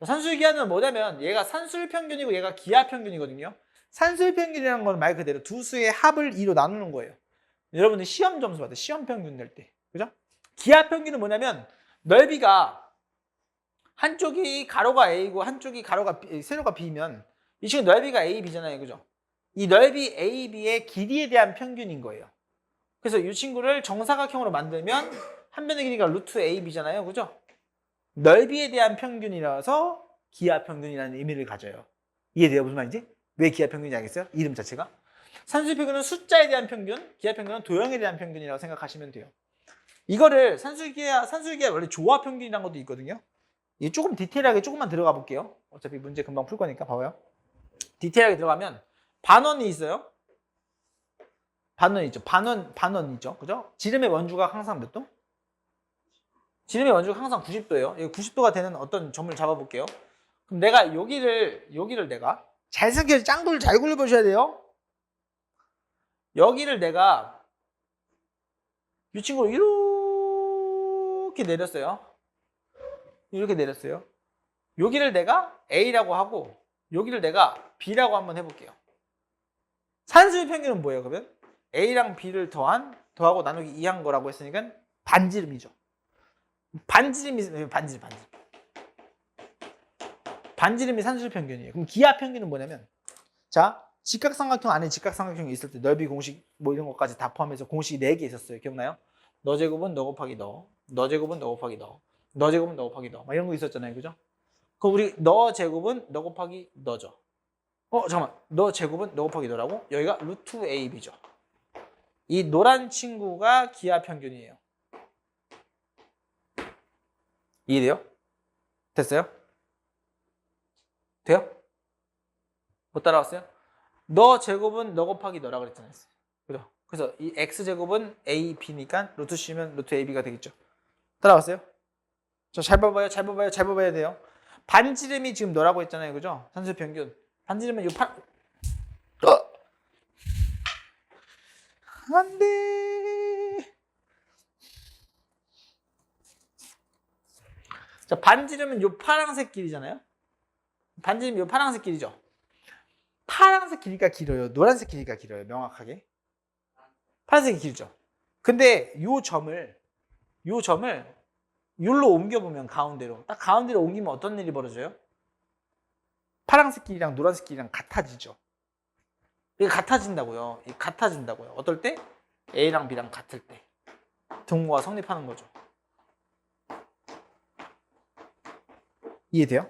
산술기하는 뭐냐면 얘가 산술평균이고 얘가 기하평균이거든요. 산술평균이라는 건 말 그대로 두 수의 합을 2로 나누는 거예요. 여러분들 시험 점수 받아요. 시험 평균 낼 때. 그죠? 기하평균은 뭐냐면 넓이가 한쪽이 가로가 A고 한쪽이 가로가 B, 세로가 B면 이 친구 넓이가 A, B잖아요. 그죠? 이 넓이 A, B의 길이에 대한 평균인 거예요. 그래서 이 친구를 정사각형으로 만들면 한 변의 길이가 루트 A, B잖아요. 그죠? 넓이에 대한 평균이라서 기하평균이라는 의미를 가져요. 이해돼요? 무슨 말인지? 왜 기하평균인지 알겠어요? 이름 자체가? 산술평균은 숫자에 대한 평균, 기하평균은 도형에 대한 평균이라고 생각하시면 돼요. 이거를 산술기하 원래 조화평균이라는 것도 있거든요. 이 조금 디테일하게 조금만 들어가 볼게요. 어차피 문제 금방 풀 거니까 봐봐요. 디테일하게 들어가면 반원이 있어요. 반원 있죠. 반원 있죠. 그죠? 지름의 원주가 항상 몇 도? 지름의 원주가 항상 90도예요. 90도가 되는 어떤 점을 잡아볼게요. 그럼 내가 여기를 내가 잘생겨서 짱돌 잘 굴려보셔야 돼요. 여기를 내가 이 친구를 이렇게 내렸어요. 이렇게 내렸어요. 여기를 내가 A라고 하고 여기를 내가 B라고 한번 해볼게요. 산수의 평균은 뭐예요? 그러면 A랑 B를 더하고 나누기 2한 거라고 했으니까 반지름이죠. 반지름이 산수의 평균이에요. 그럼 기하 평균은 뭐냐면 자 직각삼각형 안에 직각삼각형이 있을 때 넓이 공식 뭐 이런 것까지 다 포함해서 공식이 4개 있었어요. 기억나요? 너 제곱은 너 곱하기 너 제곱은 너 곱하기 너 제곱은 너 곱하기 너 막 이런 거 있었잖아요. 그죠? 그럼 우리 너 제곱은 너 곱하기 너죠. 잠깐만. 너 제곱은 너 곱하기 너라고? 여기가 루트 AB죠. 이 노란 친구가 기하 평균이에요. 이해돼요? 됐어요? 돼요? 못 따라왔어요? 너 제곱은 너 곱하기 너라고 그랬잖아요. 그죠? 그래서 이 x제곱은 AB니까 루트 C면 루트 AB가 되겠죠. 따라왔어요? 잘 봐봐야 돼요. 반지름이 지금 너라고 했잖아요. 그죠? 산수 평균. 반지름은 요 안 돼. 자, 반지름은 요 파란색 길이잖아요. 반지름 요 파란색 길이죠. 파란색 길이가 길어요. 노란색 길이가 길어요. 명확하게. 파란색이 길죠. 근데 요 점을 요로 옮겨보면 가운데로. 딱 가운데로 옮기면 어떤 일이 벌어져요? 파란색 길이랑 노란색 길이랑 같아지죠. 이게 같아진다고요. 어떨 때? A랑 B랑 같을 때. 등호가 성립하는 거죠. 이해돼요?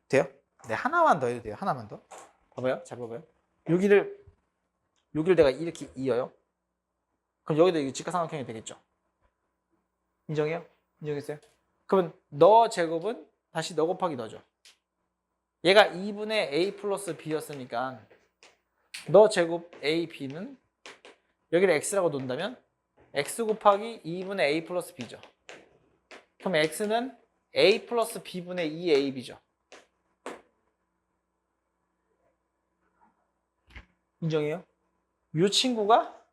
돼요? 네, 하나만 더 해도 돼요. 하나만 더. 봐봐요. 잘 봐봐요. 여기를 내가 이렇게 이어요. 그럼 여기도 이게 직각삼각형이 되겠죠. 인정해요? 인정했어요? 그러면 너 제곱은 다시 너 곱하기 너죠. 얘가 2분의 A 플러스 B였으니까 너 제곱 A, B는 여기를 X라고 놓는다면 X 곱하기 2분의 A 플러스 B죠. 그럼 X는 A 플러스 B분의 2AB죠. 인정해요? 이 친구가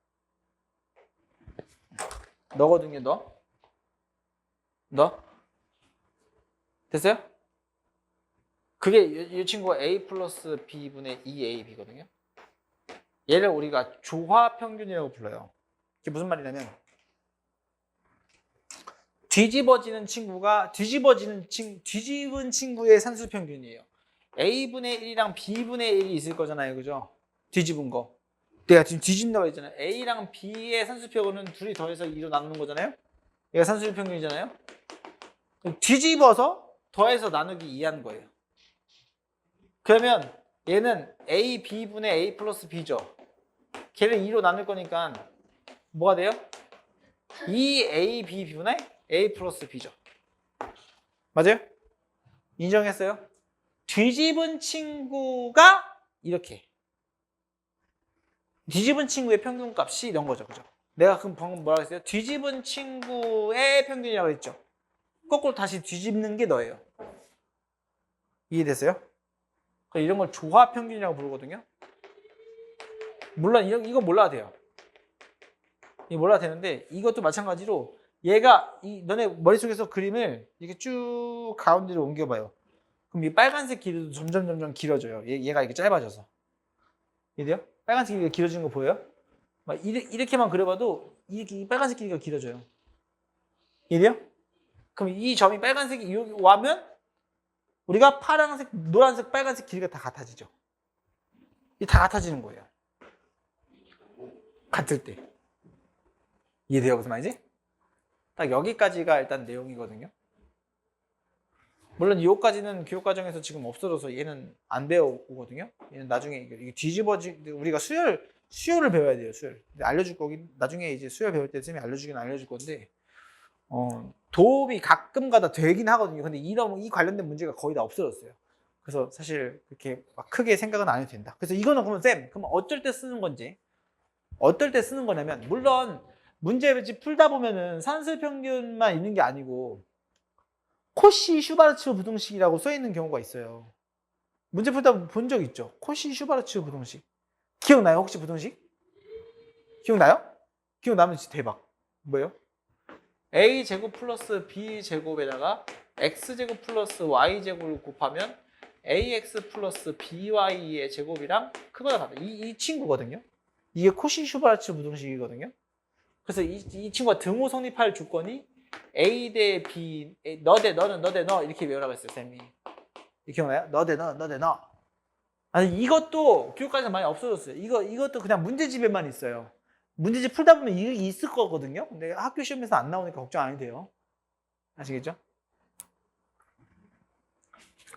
너거든요. 너 됐어요? 그게 이 친구가 A 플러스 B분의 2AB거든요. 얘를 우리가 조화평균이라고 불러요. 이게 무슨 말이냐면 뒤집은 친구의 산수평균이에요. A분의 1이랑 B분의 1이 있을 거잖아요. 그죠? 뒤집은 거. 내가 지금 뒤집는다고 했잖아요. A랑 B의 산수평균은 둘이 더해서 2로 나누는 거잖아요. 얘가 산수평균이잖아요. 뒤집어서 더해서 나누기 2하는 거예요. 그러면 얘는 A, B분의 A 플러스 B죠. 걔를 2로 나눌 거니까 뭐가 돼요? 2A, B분의 A 플러스 B죠. 맞아요? 인정했어요? 뒤집은 친구가 이렇게. 뒤집은 친구의 평균값이 이런 거죠. 그죠? 내가 그럼 방금 뭐라고 했어요? 뒤집은 친구의 평균이라고 했죠. 거꾸로 다시 뒤집는 게 너예요. 이해됐어요? 이런 걸 조화평균이라고 부르거든요. 물론 이거 몰라도 돼요. 이거 몰라도 되는데 이것도 마찬가지로 얘가 너네 머릿속에서 그림을 이렇게 쭉 가운데로 옮겨봐요. 그럼 이 빨간색 길이도 점점 길어져요. 얘가 이렇게 짧아져서. 이해돼요? 빨간색 길이가 길어지는 거 보여요? 막 이렇게만 그려봐도 이 빨간색 길이가 길어져요. 이해돼요? 그럼 이 점이 빨간색이 여기 와면 우리가 파란색, 노란색, 빨간색 길이가 다 같아지죠. 이게 다 같아지는 거예요. 같을 때. 이해돼요? 무슨 말인지? 딱 여기까지가 일단 내용이거든요. 물론 이거까지는 교육 과정에서 지금 없어져서 얘는 안 배우거든요. 얘는 나중에 이게 우리가 수열을 배워야 돼요. 수열. 알려줄 거긴 나중에 이제 수열 배울 때 쌤이 알려주긴 알려줄 건데 도움이 가끔가다 되긴 하거든요. 근데 이 관련된 문제가 거의 다 없어졌어요. 그래서 사실 그렇게 막 크게 생각은 안 해도 된다. 그래서 이거는 그럼 어쩔 때 쓰는 건지 어떨 때 쓰는 거냐면 물론 문제 풀다 보면은 산술평균만 있는 게 아니고 코시 슈바르츠 부등식이라고 써 있는 경우가 있어요. 문제 풀다 본 적 있죠? 코시 슈바르츠 부등식. 기억나요? 혹시 부등식? 기억나요? 기억나면 진짜 대박. 뭐예요? a제곱 플러스 b제곱에다가 x제곱 플러스 y제곱을 곱하면 ax 플러스 by의 제곱이랑 크거나 같다. 이 친구거든요. 이게 코시 슈바르츠 부등식이거든요. 그래서 이 친구가 등호 성립할 조건이 A 대 B, 너 대 너는 너 대 너 이렇게 외우라고 했어요, 쌤이. 기억나요? 너 대 너, 너 대 너. 아니 이것도 교육과에서 많이 없어졌어요. 이것도 그냥 문제집에만 있어요. 문제집 풀다 보면 이게 있을 거거든요. 근데 학교 시험에서 안 나오니까 걱정 안 해도 돼요. 아시겠죠?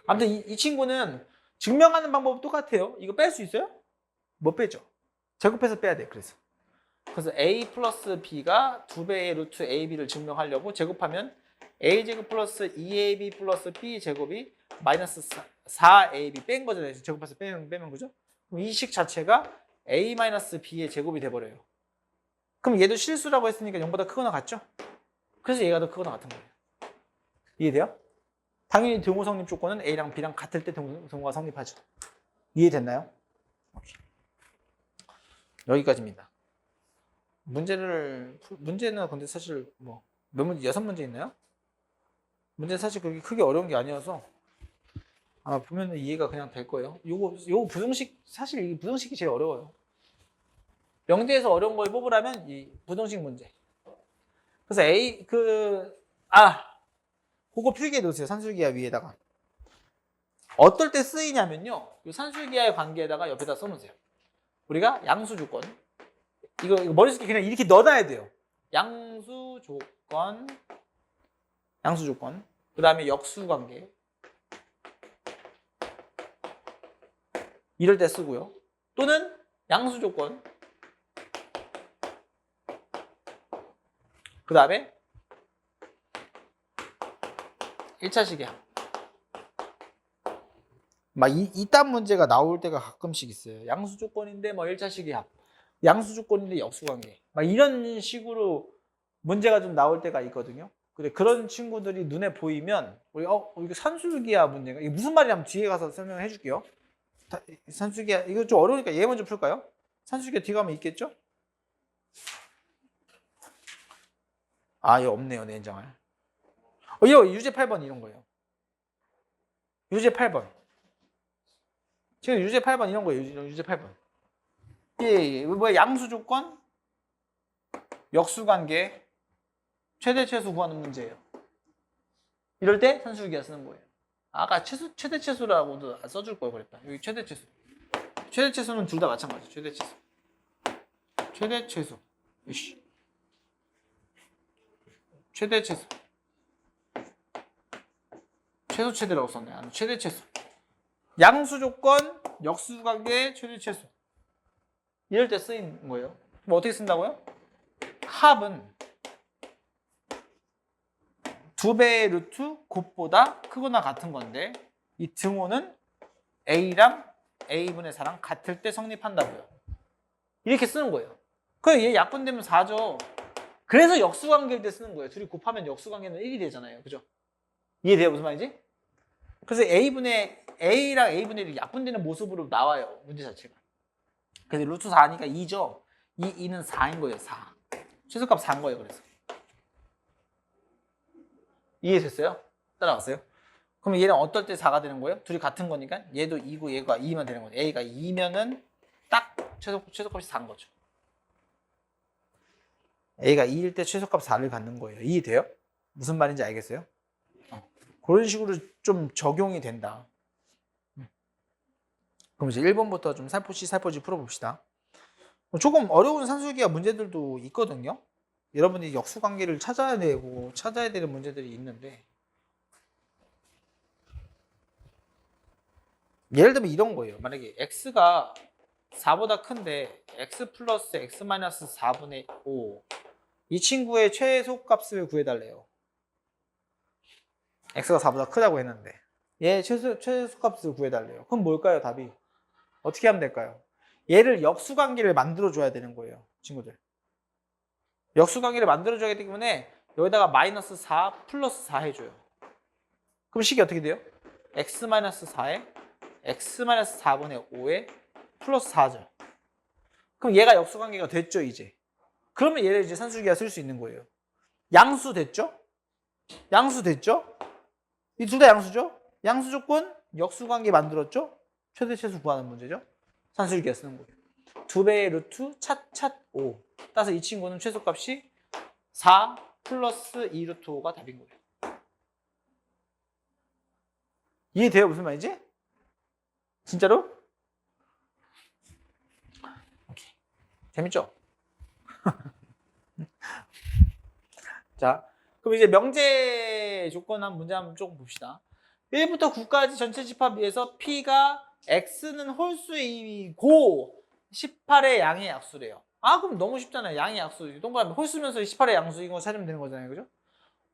아무튼 이 친구는 증명하는 방법은 똑같아요. 이거 뺄 수 있어요? 못 빼죠. 제곱해서 빼야 돼. 그래서 A 플러스 B가 2배의 루트 AB를 증명하려고 제곱하면 A제곱 플러스 2AB 플러스 B제곱이 마이너스 4AB 뺀 거잖아요. 제곱해서 빼면 그죠? 그럼 이 식 자체가 A 마이너스 B의 제곱이 돼버려요. 그럼 얘도 실수라고 했으니까 0보다 크거나 같죠? 그래서 얘가 더 크거나 같은 거예요. 이해돼요? 당연히 등호 성립 조건은 A랑 B랑 같을 때 등호가 성립하죠. 이해됐나요? 오케이. 여기까지입니다. 문제는 근데 사실 몇 문제 6문제 있나요? 문제는 사실 그렇게 크게 어려운 게 아니어서 아마 보면은 이해가 그냥 될 거예요. 요거 부등식 사실 이 부등식이 제일 어려워요. 영재에서 어려운 걸 뽑으라면 이 부등식 문제. 그래서 그거 필기해 놓으세요. 산술기하 위에다가. 어떨 때 쓰이냐면요. 이 산술기하의 관계에다가 옆에다 써놓으세요. 우리가 양수 조건. 이거 머릿속에 그냥 이렇게 넣어놔야 돼요. 양수 조건. 그 다음에 역수 관계. 이럴 때 쓰고요. 또는 양수 조건. 그 다음에 1차 시계합. 막 이딴 문제가 나올 때가 가끔씩 있어요. 양수 조건인데 1차 시계합. 양수 조건인데 역수 관계. 막 이런 식으로 문제가 좀 나올 때가 있거든요. 근데 그런 친구들이 눈에 보이면 우리 이거 산술기하 문제가 이게 무슨 말이냐면 뒤에 가서 설명해 줄게요. 산술기하 이거 좀 어려우니까 얘 먼저 풀까요? 산술기하 뒤에 가면 있겠죠? 이거 없네요. 내장을. 이거 유제 8번 이런 거예요. 유제 8번. 지금 유제 8번 이런 거예요. 유제 8번. 예. 뭐야? 양수 조건, 역수 관계, 최대 최소 구하는 문제예요. 이럴 때 산술기가 쓰는 거예요. 아까 최대 최소라고도 써줄 걸 그랬다. 여기 최대 최소. 최대 최소는 둘 다 마찬가지. 최대 최소. 최대 최소. 이씨. 최대 최소. 최소 최대라고 썼네. 아니, 최대 최소. 양수 조건, 역수 관계, 최대 최소. 이럴 때 쓰인 거예요. 뭐 어떻게 쓴다고요? 합은 2배의 루트 곱보다 크거나 같은 건데 이 등호는 A랑 A분의 4랑 같을 때 성립한다고요. 이렇게 쓰는 거예요. 그럼 얘 약분되면 4죠. 그래서 역수관계일 때 쓰는 거예요. 둘이 곱하면 역수관계는 1이 되잖아요. 그죠? 이해돼요? 무슨 말인지? 그래서 A랑 A분의 1이 약분되는 모습으로 나와요. 문제 자체가. 그래서 루트 4니까 2죠. 이 2는 4인 거예요. 4. 최소값 4인 거예요. 그래서. 이해됐어요? 따라왔어요? 그럼 얘는 어떨 때 4가 되는 거예요? 둘이 같은 거니까 얘도 2고 얘가 2만 되는 거예요. A가 2면은 딱 최소값이 4인 거죠. A가 2일 때 최소값 4를 갖는 거예요. 이해돼요? 무슨 말인지 알겠어요? 그런 식으로 좀 적용이 된다. 그럼 이제 1번부터 좀 살포시 풀어봅시다. 조금 어려운 산술기하 문제들도 있거든요. 여러분이 역수관계를 찾아야 되는 문제들이 있는데 예를 들면 이런 거예요. 만약에 x가 4보다 큰데 x 플러스 x 마이너스 4분의 5 이 친구의 최소값을 구해달래요. x가 4보다 크다고 했는데 얘 최소값을 구해달래요. 그럼 뭘까요? 답이 어떻게 하면 될까요? 얘를 역수관계를 만들어줘야 되는 거예요. 친구들 역수관계를 만들어줘야 되기 때문에 여기다가 마이너스 4 플러스 4 해줘요. 그럼 식이 어떻게 돼요? x 마이너스 4에 x 마이너스 4분의 5에 플러스 4죠. 그럼 얘가 역수관계가 됐죠 이제. 그러면 얘를 이제 산술기가 쓸 수 있는 거예요. 양수 됐죠? 양수 됐죠? 이 둘 다 양수죠? 양수 조건 역수관계 만들었죠? 최대 최소 구하는 문제죠? 산술기가 쓰는 거예요. 2배의 루트 찻 5. 따라서 이 친구는 최소값이 4 플러스 2 루트 5가 답인 거예요. 이해돼요? 무슨 말인지? 진짜로? 오케이. 재밌죠? 자, 그럼 이제 명제 조건 한 문제 한번 조금 봅시다. 1부터 9까지 전체 집합에서 P가 X는 홀수이고 18의 양의 약수래요. 아, 그럼 너무 쉽잖아요. 양의 약수. 동그라미 홀수면서 18의 양수인 거 찾으면 되는 거잖아요. 그죠?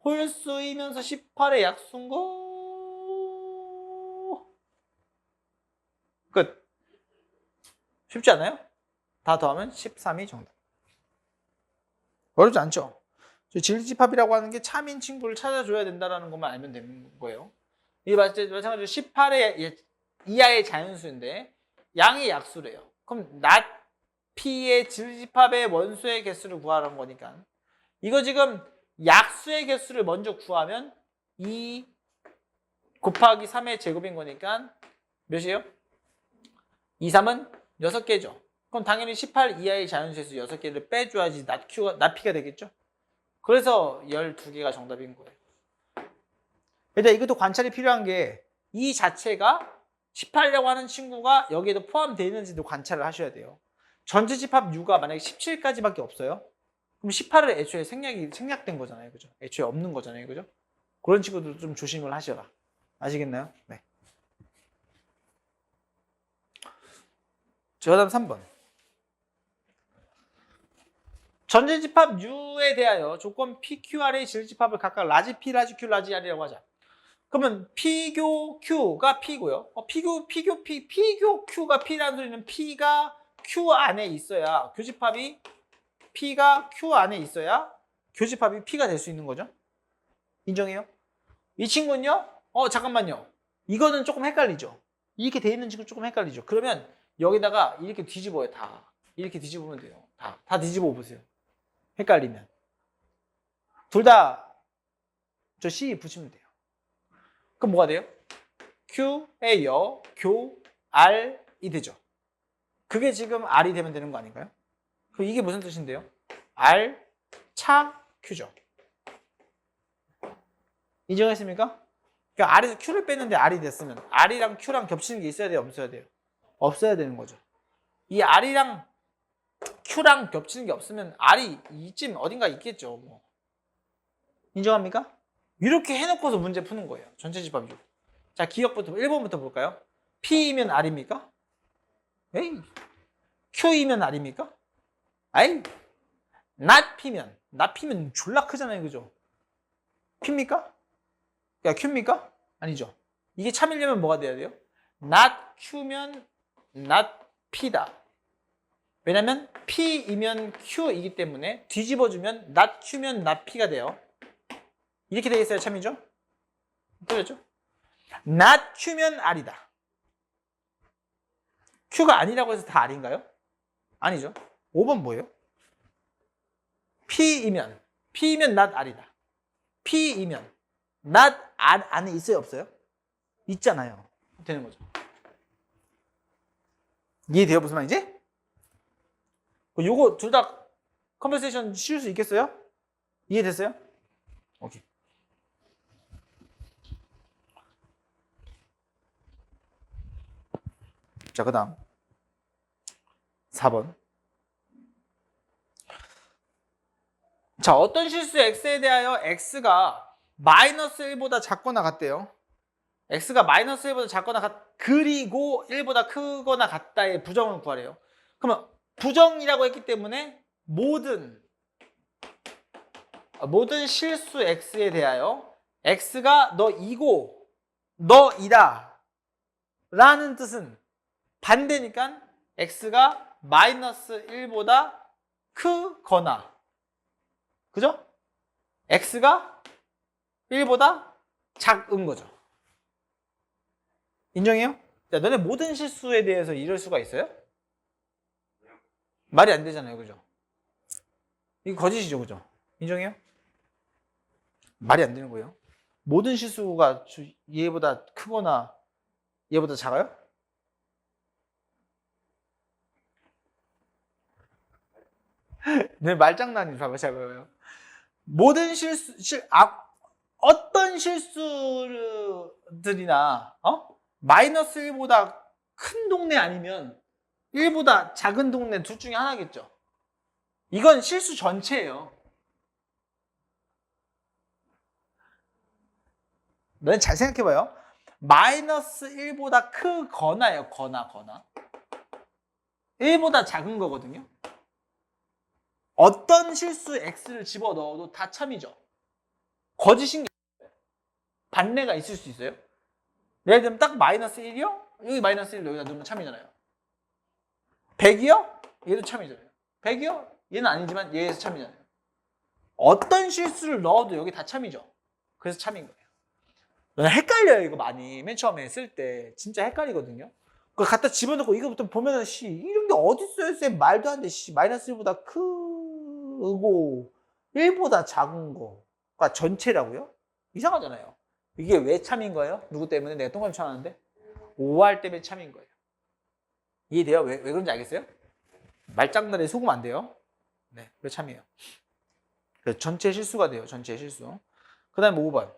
홀수이면서 18의 약수인 거. 끝. 쉽지 않아요? 다 더하면 13이 정답. 어렵지 않죠? 진리집합이라고 하는 게 참인 친구를 찾아줘야 된다는 것만 알면 되는 거예요. 이게 마찬가지로 18의 이하의 자연수인데 양의 약수래요. 그럼 P의 진리집합의 원수의 개수를 구하라는 거니까 이거 지금 약수의 개수를 먼저 구하면 2 곱하기 3의 제곱인 거니까 몇이에요? 2, 3은 6개죠. 그럼 당연히 18 이하의 자연수에서 6개를 빼줘야지 낫P가 되겠죠? 그래서 12개가 정답인 거예요. 일단 이것도 관찰이 필요한 게 이 자체가 18이라고 하는 친구가 여기에도 포함되어 있는지도 관찰을 하셔야 돼요. 전체 집합 U가 만약에 17까지밖에 없어요. 그럼 18을 애초에 생략된 거잖아요. 그죠? 애초에 없는 거잖아요. 그죠? 그런 친구들 좀 조심을 하셔라. 아시겠나요? 네. 자, 그다음 3번. 전체 집합 U에 대하여 조건 PQR의 질집합을 각각 라지 P, 라지 Q, 라지 R이라고 하자. 그러면 P교 Q가 P고요. P교 Q가 P라는 소리는 P가 Q 안에 있어야 교집합이 P가 Q 안에 있어야 교집합이 P가 될 수 있는 거죠. 인정해요? 이 친구는요? 잠깐만요. 이거는 조금 헷갈리죠. 이렇게 돼 있는 친구 조금 헷갈리죠. 그러면 여기다가 이렇게 뒤집어요. 다 이렇게 뒤집으면 돼요. 다 뒤집어 보세요. 헷갈리면 둘 다 저 C 붙이면 돼요. 그럼 뭐가 돼요? Q의 교 R이 되죠. 그게 지금 R이 되면 되는 거 아닌가요? 그럼 이게 무슨 뜻인데요? R 차 Q죠. 인정했습니까? 그러니까 R에서 Q를 뺐는데 R이 됐으면 R이랑 Q랑 겹치는 게 있어야 돼요? 없어야 돼요? 없어야 되는 거죠. 이 R이랑 Q랑 겹치는 게 없으면 R이 이쯤 어딘가 있겠죠. 뭐. 인정합니까? 이렇게 해놓고서 문제 푸는 거예요. 전체 집합이죠. 자, 기억부터 1번부터 볼까요? P이면 R입니까? 에이. Q이면 R입니까? 아이. not P면 졸라 크잖아요. 그죠? P입니까? 야, Q입니까? 아니죠. 이게 참이려면 뭐가 돼야 돼요? not Q면 not P다. 왜냐면 P이면 Q이기 때문에 뒤집어주면 not Q면 not P가 돼요. 이렇게 되어 있어야 참이죠? 그렇죠? not Q면 R이다. Q가 아니라고 해서 다 R인가요? 아니죠. 5번 뭐예요? P이면 not R이다. P이면 not R 안에 있어요? 없어요? 있잖아요. 되는 거죠. 이해돼요? 무슨 말인지? 요거 둘 다 컨버세이션 씌울 수 있겠어요? 이해됐어요? 오케이. 자, 그 다음 4번. 자, 어떤 실수 x에 대하여 x가 마이너스 1보다 작거나 같대요. x가 마이너스 1보다 작거나 그리고 1보다 크거나 같다의 부정을 구하래요. 그러면 부정이라고 했기 때문에 모든 실수 x에 대하여 x가 너 이고 너 이다 라는 뜻은 반대니까 x가 마이너스 1보다 크거나, 그죠? x가 1보다 작은 거죠. 인정해요? 자, 너네 모든 실수에 대해서 이럴 수가 있어요? 말이 안 되잖아요. 그죠? 이거 거짓이죠. 그죠? 인정해요? 말이 안 되는 거예요. 모든 실수가 얘보다 크거나 얘보다 작아요? 네, 말장난이 봐봐, 잘 봐요. 모든 어떤 실수들이나, 마이너스 1보다 큰 동네 아니면 1보다 작은 동네 둘 중에 하나겠죠. 이건 실수 전체예요. 너네 잘 생각해봐요. 마이너스 1보다 크거나요, 거나. 1보다 작은 거거든요. 어떤 실수 x를 집어넣어도 다 참이죠. 거짓인 게 반대가 있을 수 있어요. 예를 들면 딱 마이너스 1이요? 여기 마이너스 1 여기다 넣으면 참이잖아요. 100이요? 얘도 참이잖아요. 100이요? 얘는 아니지만 얘에서 참이잖아요. 어떤 실수를 넣어도 여기 다 참이죠. 그래서 참인 거예요. 헷갈려요, 이거 많이. 맨 처음에 쓸 때 진짜 헷갈리거든요. 그거 갖다 집어넣고 이거부터 보면은 이런 게 어딨어요, 쌤? 말도 안 돼. 마이너스 1보다 크고 1보다 작은 거가 전체라고요? 이상하잖아요. 이게 왜 참인 거예요? 누구 때문에? 내가 동그라미 쳐놨는데 5R 때문에 참인 거예요. 이해돼요? 왜 그런지 알겠어요? 말장난에 속으면 안 돼요. 네, 왜 참이에요? 전체 실수가 돼요. 전체 실수. 그 다음에 5번.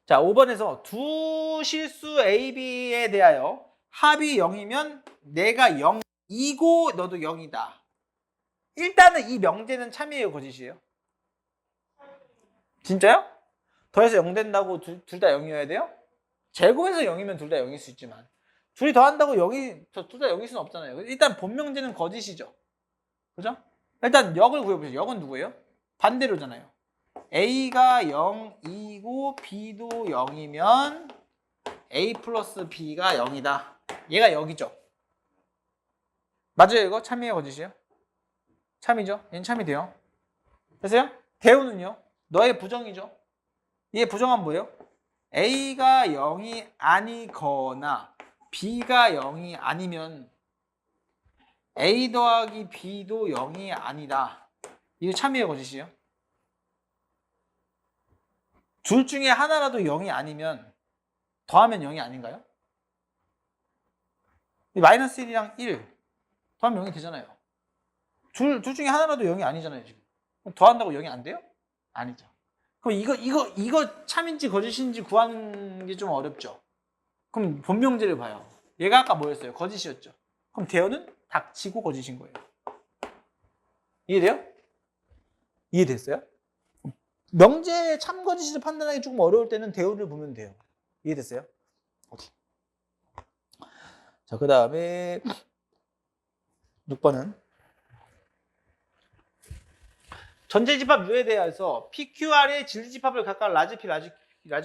자, 5번에서 두 실수 A, B에 대하여 합이 0이면 내가 0이고 너도 0이다. 일단은 이 명제는 참이에요, 거짓이에요? 진짜요? 더해서 0 된다고 둘 다 0이어야 돼요? 제곱해서 0이면 둘 다 0일 수 있지만 둘이 더한다고 둘 다 0일 수는 없잖아요. 일단 본명제는 거짓이죠. 그죠? 일단 역을 구해보세요. 역은 누구예요? 반대로잖아요. A가 0이고 B도 0이면 A 플러스 B가 0이다. 얘가 여기죠. 맞아요, 이거? 참이에요, 거짓이에요? 참이죠. 얘는 참이 돼요. 됐어요? 대우는요? 너의 부정이죠. 얘 부정은 뭐예요? A가 0이 아니거나 B가 0이 아니면 A 더하기 B도 0이 아니다. 이거 참이에요, 거짓이에요? 둘 중에 하나라도 0이 아니면 더하면 0이 아닌가요? 이 마이너스 1이랑 1 더하면 0이 되잖아요. 둘 중에 하나라도 0이 아니잖아요, 지금. 그럼 더한다고 0이 안 돼요? 아니죠. 그럼 이거 참인지 거짓인지 구하는 게 좀 어렵죠. 그럼 본명제를 봐요. 얘가 아까 뭐였어요? 거짓이었죠. 그럼 대어는 닥치고 거짓인 거예요. 이해돼요? 이해됐어요? 명제 참 거짓을 판단하기 조금 어려울 때는 대우를 보면 돼요. 이해됐어요? 자, 그 다음에 6번은 전제집합 유에 대해서 PQR의 질집합을 각각 라지 P, 라지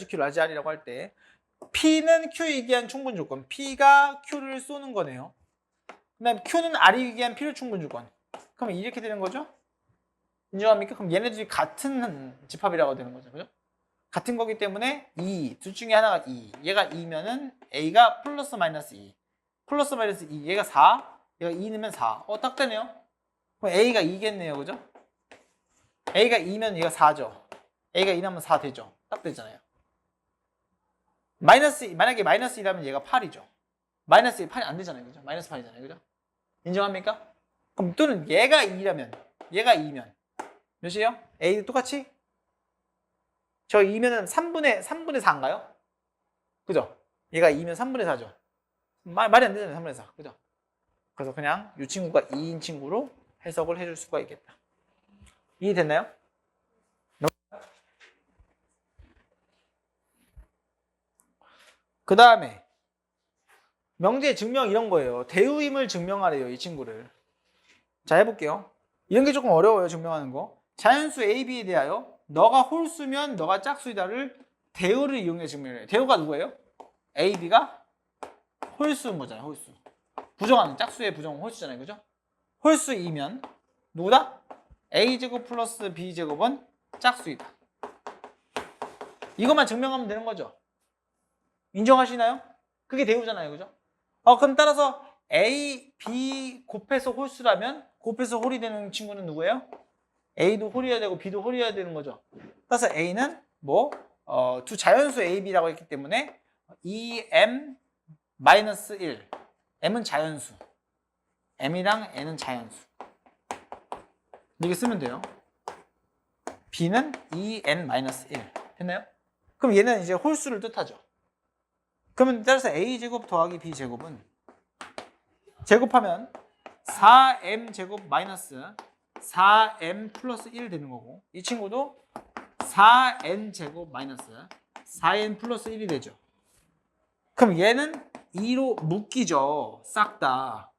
Q, 라지 R이라고 할 때 P는 Q에 의기한 충분 조건, P가 Q를 쏘는 거네요. 그 다음에 Q는 R에 의기한 필요 충분 조건. 그럼 이렇게 되는 거죠? 인정합니까? 그럼 얘네들이 같은 집합이라고 되는 거죠. 그죠? 같은 거기 때문에 2, 둘 중에 하나가 2. 얘가 2면은 A가 플러스 마이너스 2. 플러스 마이너스 2. 얘가 4. 얘가 2 넣으면 4. 딱 되네요. 그럼 A가 2겠네요. 그죠? A가 2면 얘가 4죠. A가 2 넣으면 4 되죠. 딱 되잖아요. 만약에 마이너스 2라면 얘가 8이죠. 마이너스 2, 8이 안 되잖아요. 그죠? 마이너스 8이잖아요. 그죠? 인정합니까? 그럼 또는 얘가 2라면, 얘가 2면 몇이에요? A도 똑같이? 저 2면은 3분의 4인가요? 그죠? 얘가 2면 3분의 4죠. 말이 안 되잖아요. 3분의 4. 그죠? 그래서 그냥 이 친구가 2인 친구로 해석을 해줄 수가 있겠다. 이해됐나요? 그 다음에 명제 증명 이런 거예요. 대우임을 증명하래요. 이 친구를. 자, 해볼게요. 이런 게 조금 어려워요. 증명하는 거. 자연수 AB에 대하여 너가 홀수면 너가 짝수이다를 대우를 이용해 증명해요. 대우가 누구예요? AB가 홀수인 거잖아요. 홀수. 부정하는 짝수의 부정은 홀수잖아요. 그죠? 홀수이면 누구다? A제곱 플러스 B제곱은 짝수이다. 이것만 증명하면 되는 거죠. 인정하시나요? 그게 대우잖아요. 그죠? 그럼 따라서 A, B 곱해서 홀수라면 곱해서 홀이 되는 친구는 누구예요? A도 홀이어야 되고 B도 홀이어야 되는 거죠. 따라서 A는 두 자연수 A, B라고 했기 때문에 2M-1 M은 자연수, M이랑 N은 자연수. 이렇게 쓰면 돼요. B는 2N-1 됐나요? 그럼 얘는 이제 홀수를 뜻하죠. 그러면 따라서 A제곱 더하기 B제곱은 제곱하면 4M제곱 마이너스 4M 플러스 1 되는 거고, 이 친구도 4N제곱 마이너스 4N 플러스 1이 되죠. 그럼 얘는 2로 묶이죠. 싹 다.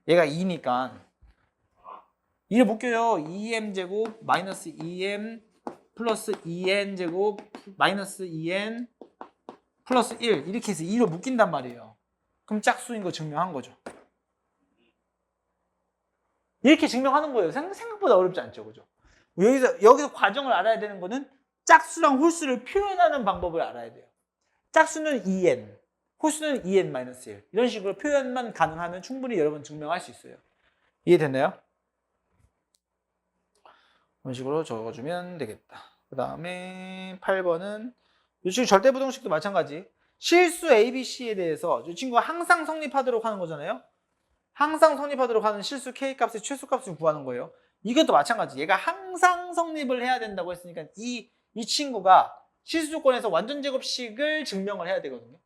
얘가 2니까 2로 묶여요. 2M제곱 마이너스 2M 플러스 2N제곱 마이너스 2N 플러스 1 이렇게 해서 2로 묶인단 말이에요. 그럼 짝수인 거 증명한 거죠. 이렇게 증명하는 거예요. 생각보다 어렵지 않죠. 그죠? 여기서 과정을 알아야 되는 거는 짝수랑 홀수를 표현하는 방법을 알아야 돼요. 짝수는 2n, 홀수는 2n-1 이런 식으로 표현만 가능하면 충분히 여러분 증명할 수 있어요. 이해됐나요? 이런 식으로 적어주면 되겠다. 그 다음에 8번은 이 친구 절대부등식도 마찬가지. 실수 ABC에 대해서 이 친구가 항상 성립하도록 하는 거잖아요. 항상 성립하도록 하는 실수 K값의 최소값을 구하는 거예요. 이것도 마찬가지. 얘가 항상 성립을 해야 된다고 했으니까 이 친구가 실수 조건에서 완전 제곱식을 증명을 해야 되거든요.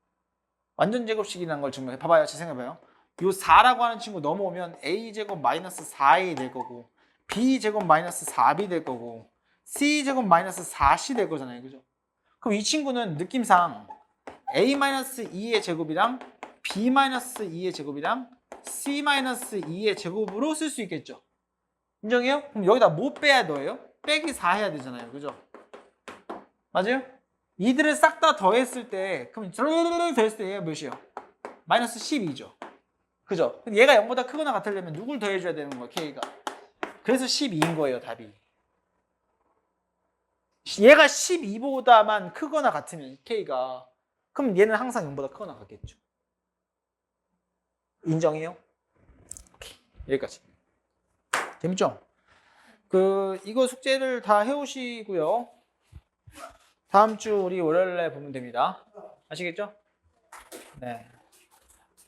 완전 제곱식이라는 걸 증명해. 봐봐요. 제 생각해봐요. 요 4라고 하는 친구 넘어오면 A제곱 마이너스 4A 될 거고, B제곱 마이너스 4B 될 거고, C제곱 마이너스 4C 될 거잖아요. 그죠? 그럼 이 친구는 느낌상 A-2의 제곱이랑 B-2의 제곱이랑 C-2의 제곱으로 쓸 수 있겠죠. 인정해요? 그럼 여기다 뭐 빼야 더해요? 빼기 4 해야 되잖아요. 그죠? 맞아요? 이들을 싹 다 더했을 때 그럼 더했을 때 얘가 몇이에요? 마이너스 12죠. 그죠? 얘가 0보다 크거나 같으려면 누굴 더해줘야 되는 거야? K가. 그래서 12인 거예요. 답이. 얘가 12보다만 크거나 같으면 K가 그럼 얘는 항상 0보다 크거나 같겠죠. 인정해요? 오케이. 여기까지. 재밌죠? 이거 숙제를 다 해오시고요. 다음 주 우리 월요일에 보면 됩니다. 아시겠죠? 네.